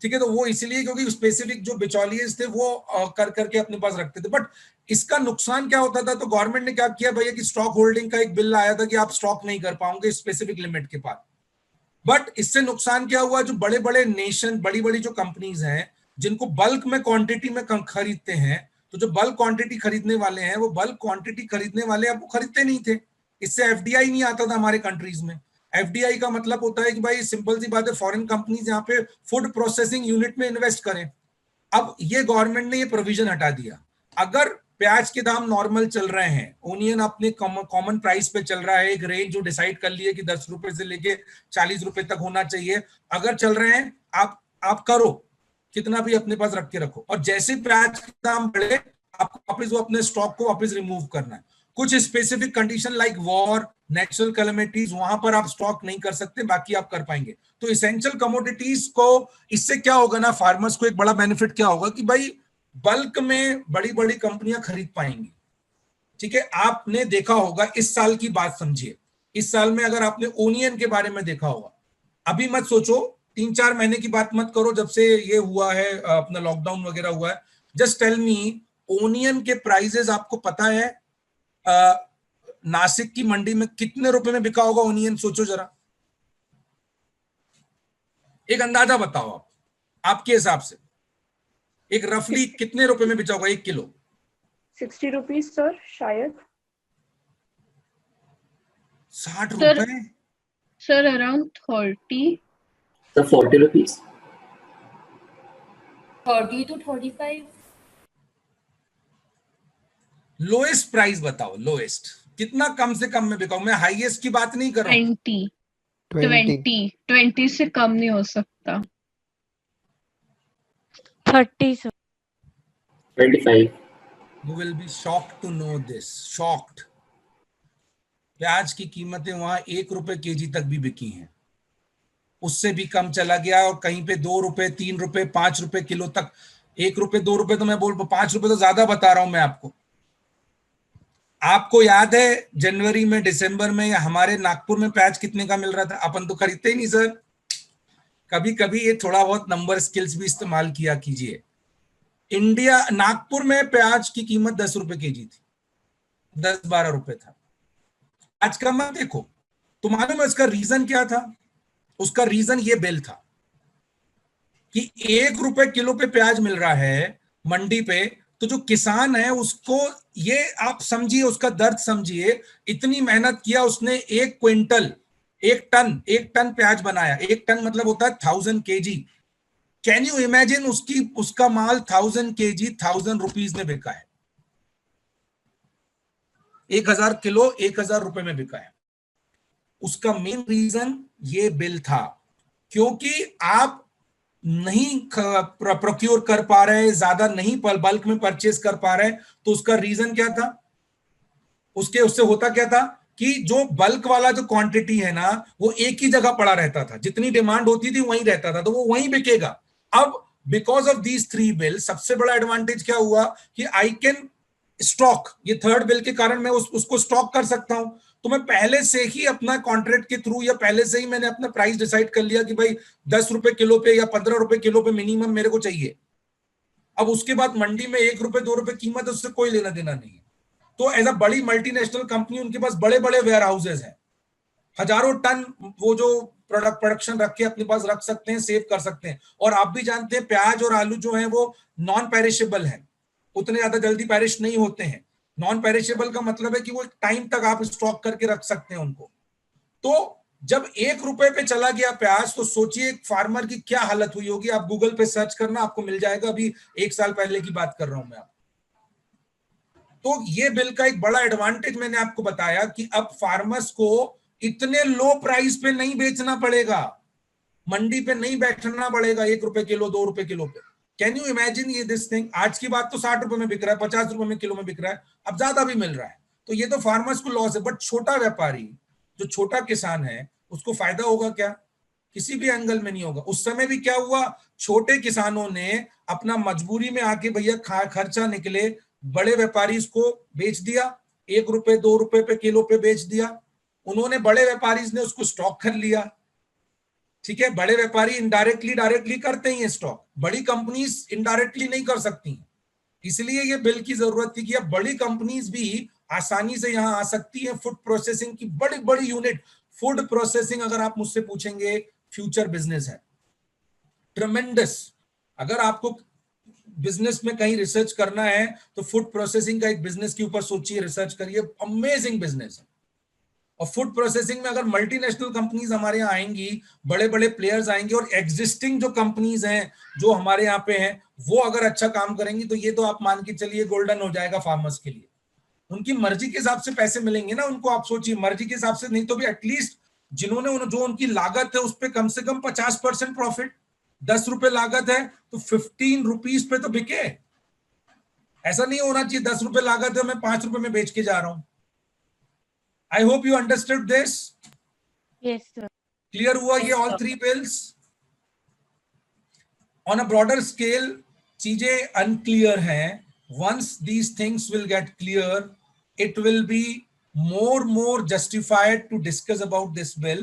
ठीक है, तो वो इसलिए क्योंकि स्पेसिफिक जो बिचौलियर्स थे वो कर करके अपने पास रखते थे। बट इसका नुकसान क्या होता था, तो गवर्नमेंट ने क्या किया भैया कि स्टॉक होल्डिंग का एक बिल आया था कि आप स्टॉक नहीं कर पाओगे स्पेसिफिक लिमिट के पास। बट इससे नुकसान क्या हुआ, जो बड़े बड़े नेशन, बड़ी बड़ी जो कंपनीज हैं जिनको बल्क में क्वांटिटी में खरीदते हैं, तो जो बल्क क्वांटिटी खरीदने वाले हैं वो बल्क क्वांटिटी खरीदने वाले अब वो खरीदते नहीं थे। इससे एफडीआई नहीं आता था हमारे कंट्रीज में। एफडीआई का मतलब होता है कि भाई सिंपल सी बात है, फॉरेन कंपनीज यहाँ पे फूड प्रोसेसिंग यूनिट में इन्वेस्ट करें। अब ये गवर्नमेंट ने ये प्रोविजन हटा दिया। अगर प्याज के दाम नॉर्मल चल रहे हैं, ओनियन अपने कॉमन प्राइस पे चल रहा है, एक रेंज जो डिसाइड कर लिए कि 10 रुपए से लेके 40 रुपए तक होना चाहिए, अगर चल रहे हैं, आप करो, कितना भी अपने पास रख के रखो, और जैसे प्याज के दाम बढ़े आपको वापस वो अपने स्टॉक को वापस रिमूव करना है। कुछ specific condition like war, natural calamities, वहां पर आप स्टॉक नहीं कर सकते, बाकी आप कर पाएंगे। तो इसेंशियल कमोडिटीज को, इससे क्या होगा ना, फार्मर्स को एक बड़ा बेनिफिट क्या होगा कि भाई बल्क में बड़ी बड़ी कंपनियां खरीद पाएंगी। ठीक है, आपने देखा होगा, इस साल की बात समझिए, इस साल में अगर आपने ओनियन के बारे में देखा होगा, अभी मत सोचो 3-4 महीने की बात मत करो, जब से ये हुआ है अपना लॉकडाउन वगैरह हुआ है, जस्ट टेल मी ओनियन के प्राइसेस आपको पता है नासिक की मंडी में कितने रुपए में बिका होगा ओनियन? सोचो जरा, एक अंदाजा बताओ आप, आपके हिसाब से एक रफली कितने रुपए में बिका होगा 1 किलो? 60 रुपीज सर, शायद 60 रुपए सर, अराउंड 30 तो 40 रुपीज, 30 to 35। लोएस्ट प्राइस बताओ, लोएस्ट कितना कम से कम में बिका? मैं हाईएस्ट की बात नहीं कर रहा हूं। 20 से कम नहीं हो सकता। 30 sir. 25। You will be shocked to know this, shocked। प्याज की कीमतें वहां 1 रुपए केजी तक भी बिकी हैं, उससे भी कम चला गया, और कहीं पे 2 रुपए, 3 रुपए, 5 रुपए किलो तक। 1 रुपए 2 रुपए तो मैं बोल, 5 रुपए तो ज्यादा बता रहा हूं मैं आपको। आपको याद है जनवरी में, दिसंबर में हमारे नागपुर में प्याज कितने का मिल रहा था? अपन तो खरीदते ही नहीं सर। कभी कभी ये थोड़ा बहुत नंबर स्किल्स भी इस्तेमाल किया कीजिए। इंडिया, नागपुर में प्याज की कीमत 10 रुपए केजी थी, 10-12 रुपए था। आज का मत देखो। तो मालूम है उसका रीजन क्या था? उसका रीजन ये बिल था कि 1 रुपए किलो पे प्याज मिल रहा है मंडी पे, तो जो किसान है उसको, ये आप समझिए, उसका दर्द समझिए। इतनी मेहनत किया उसने, 1 क्विंटल, 1 टन प्याज बनाया। 1 टन मतलब होता है 1000 केजी। कैन यू इमेजिन, उसका माल 1000 केजी 1000 रुपीज में बिका है। 1000 किलो 1000 रुपए में बिका है। उसका मेन रीजन ये बिल था, क्योंकि आप नहीं प्रोक्योर कर पा रहे, ज्यादा नहीं बल्क में परचेस कर पा रहे। तो उसका रीजन क्या था? उससे होता क्या था कि जो बल्क वाला जो क्वांटिटी है ना, वो एक ही जगह पड़ा रहता था, जितनी डिमांड होती थी वहीं रहता था, तो वो वहीं बिकेगा। अब बिकॉज ऑफ दीज 3 बिल, सबसे बड़ा एडवांटेज क्या हुआ कि आई कैन स्टॉक, ये 3rd बिल के कारण मैं उसको स्टॉक कर सकता हूं। तो मैं पहले से ही अपना कॉन्ट्रैक्ट के थ्रू, या पहले से ही मैंने अपना प्राइस डिसाइड कर लिया कि भाई 10 रुपए किलो पे या 15 रुपए किलो पे मिनिमम मेरे को चाहिए। अब उसके बाद मंडी में 1 रुपए 2 रुपए कीमत है, उससे कोई लेना देना नहीं है। तो एज अ बड़ी मल्टीनेशनल कंपनी, उनके पास बड़े बड़े वेयर हाउसेज हैं, हजारों टन वो जो प्रोडक्शन रख के अपने पास रख सकते हैं, सेव कर सकते हैं। और आप भी जानते हैं प्याज और आलू जो है वो नॉन पेरिशेबल है, उतने ज्यादा जल्दी पेरिश नहीं होते हैं। नॉन पेरिशेबल का मतलब है कि वो टाइम तक आप स्टॉक करके रख सकते हैं उनको। तो जब 1 रुपए पे चला गया प्याज, तो सोचिए एक फार्मर की क्या हालत हुई होगी। आप गूगल पे सर्च करना, आपको मिल जाएगा। अभी 1 साल पहले की बात कर रहा हूं मैं। तो ये बिल का एक बड़ा एडवांटेज मैंने आपको बताया कि अब फार्मर्स को इतने लो प्राइस पे नहीं बेचना पड़ेगा, मंडी पे नहीं बैठना पड़ेगा 1 रुपए किलो 2 रुपए किलो पे। कैन यू इमेजिन ये दिस थिंग? आज की बात तो 60 रुपए में बिक रहा है, 50 रुपए में किलो में बिक रहा है, अब ज्यादा भी मिल रहा है। तो ये तो फार्मर्स को लॉस है। बट छोटा व्यापारी, जो छोटा किसान है, उसको फायदा होगा क्या? किसी भी एंगल में नहीं होगा। उस समय भी क्या हुआ, छोटे किसानों ने अपना मजबूरी में आके भैया खर्चा निकले, बड़े व्यापारी इसको बेच दिया, 1 रुपए 2 रुपए पे किलो पे बेच दिया। उन्होंने, बड़े व्यापारी ने उसको स्टॉक कर लिया। ठीक है, बड़े व्यापारी इनडायरेक्टली डायरेक्टली करते ही स्टॉक, बड़ी कंपनीज इनडायरेक्टली नहीं कर सकती। इसलिए ये बिल की जरूरत थी कि अब बड़ी कंपनीज भी आसानी से यहां आ सकती है। फूड प्रोसेसिंग की बड़ी बड़ी यूनिट, फूड प्रोसेसिंग अगर आप मुझसे पूछेंगे फ्यूचर बिजनेस है, ट्रेमेंडस। अगर आपको बिजनेस में कहीं रिसर्च करना है तो फूड प्रोसेसिंग का एक बिजनेस के ऊपर सोचिए, रिसर्च करिए, अमेजिंग बिजनेस है। और फूड प्रोसेसिंग में अगर मल्टीनेशनल कंपनीज हमारे यहाँ आएंगी, बड़े बड़े प्लेयर्स आएंगे, और एग्जिस्टिंग जो कंपनीज हैं जो हमारे यहाँ पे हैं वो अगर अच्छा काम करेंगी, तो ये तो आप मान के चलिए गोल्डन हो जाएगा फार्मर्स के लिए। उनकी मर्जी के हिसाब से पैसे मिलेंगे ना उनको। आप सोचिए, मर्जी के हिसाब से नहीं तो भी एटलीस्ट जिन्होंने जो उनकी लागत है उस पर कम से कम 50% प्रॉफिट। 10 रुपए लागत है तो 15 रुपीज पे तो बिके। ऐसा नहीं होना चाहिए 10 रुपए लागत है मैं 5 रुपए में बेच के जा रहा हूं। I hope you understood this. Yes sir. Clear हुआ ये all 3 bills? On a broader scale चीजें अनक्लियर हैं। Once these things will get clear, it will be more justified to discuss about this bill.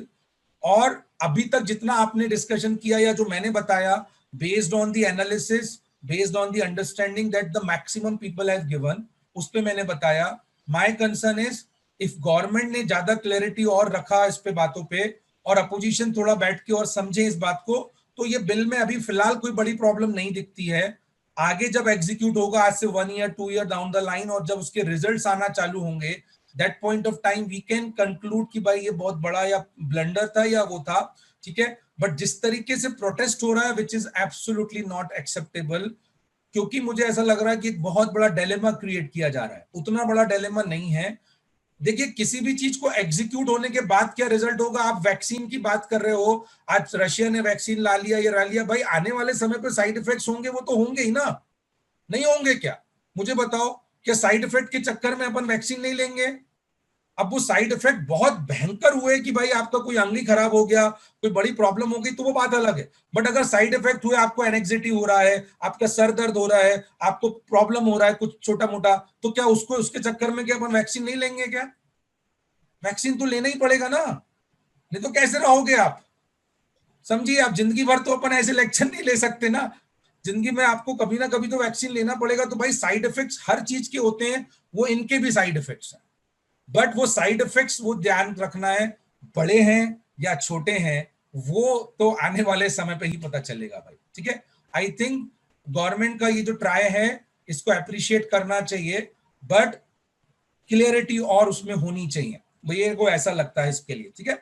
और अभी तक जितना आपने discussion किया या जो मैंने बताया, based on the analysis, based on the understanding that the maximum people have given, उस पे मैंने बताया। My concern is if government ने ज्यादा क्लैरिटी और रखा इस पे बातों पे, और अपोजिशन थोड़ा बैठ के और समझे इस बात को, तो ये बिल में अभी फिलहाल कोई बड़ी प्रॉब्लम नहीं दिखती है। आगे जब एग्जीक्यूट होगा, आज से 1 year 2 year down the line, और जब उसके रिजल्ट्स आना चालू होंगे, that point of time we can conclude कि भाई ये बहुत बड़ा या ब्लंडर था या वो था। ठीक है, बट जिस तरीके से प्रोटेस्ट हो रहा है, which is absolutely not acceptable, क्योंकि मुझे ऐसा लग रहा है कि एक बहुत बड़ा डिलेमा क्रिएट किया जा रहा है। उतना बड़ा डिलेमा नहीं है। देखिए, किसी भी चीज को एग्जीक्यूट होने के बाद क्या रिजल्ट होगा। आप वैक्सीन की बात कर रहे हो, आज रशिया ने वैक्सीन ला लिया, ये ला लिया, भाई आने वाले समय पे साइड इफेक्ट्स होंगे, वो तो होंगे ही ना, नहीं होंगे क्या? मुझे बताओ, क्या साइड इफेक्ट के चक्कर में अपन वैक्सीन नहीं लेंगे? अब वो साइड इफेक्ट बहुत भयंकर हुए कि भाई आपका कोई अंग खराब हो गया, कोई बड़ी प्रॉब्लम हो गई, तो वो बात अलग है। बट अगर साइड इफेक्ट हुए, आपको एनेक्सिटी हो रहा है, आपका सर दर्द हो रहा है, आपको प्रॉब्लम हो रहा है कुछ छोटा मोटा, तो क्या उसको उसके चक्कर में क्या अपन वैक्सीन नहीं लेंगे? क्या वैक्सीन तो लेना ही पड़ेगा ना, नहीं तो कैसे रहोगे आप? समझिए, आप जिंदगी भर तो अपन ऐसे लेक्चर नहीं ले सकते ना, जिंदगी में आपको कभी ना कभी तो वैक्सीन लेना पड़ेगा। तो भाई साइड इफेक्ट्स हर चीज के होते हैं, वो इनके भी साइड इफेक्ट्स हैं। बट वो साइड इफेक्ट्स वो ध्यान रखना है, बड़े हैं या छोटे हैं, वो तो आने वाले समय पे ही पता चलेगा भाई। ठीक है, आई थिंक गवर्नमेंट का ये जो ट्राई है, इसको अप्रिशिएट करना चाहिए, बट क्लियरिटी और उसमें होनी चाहिए, मुझे को ऐसा लगता है इसके लिए। ठीक है,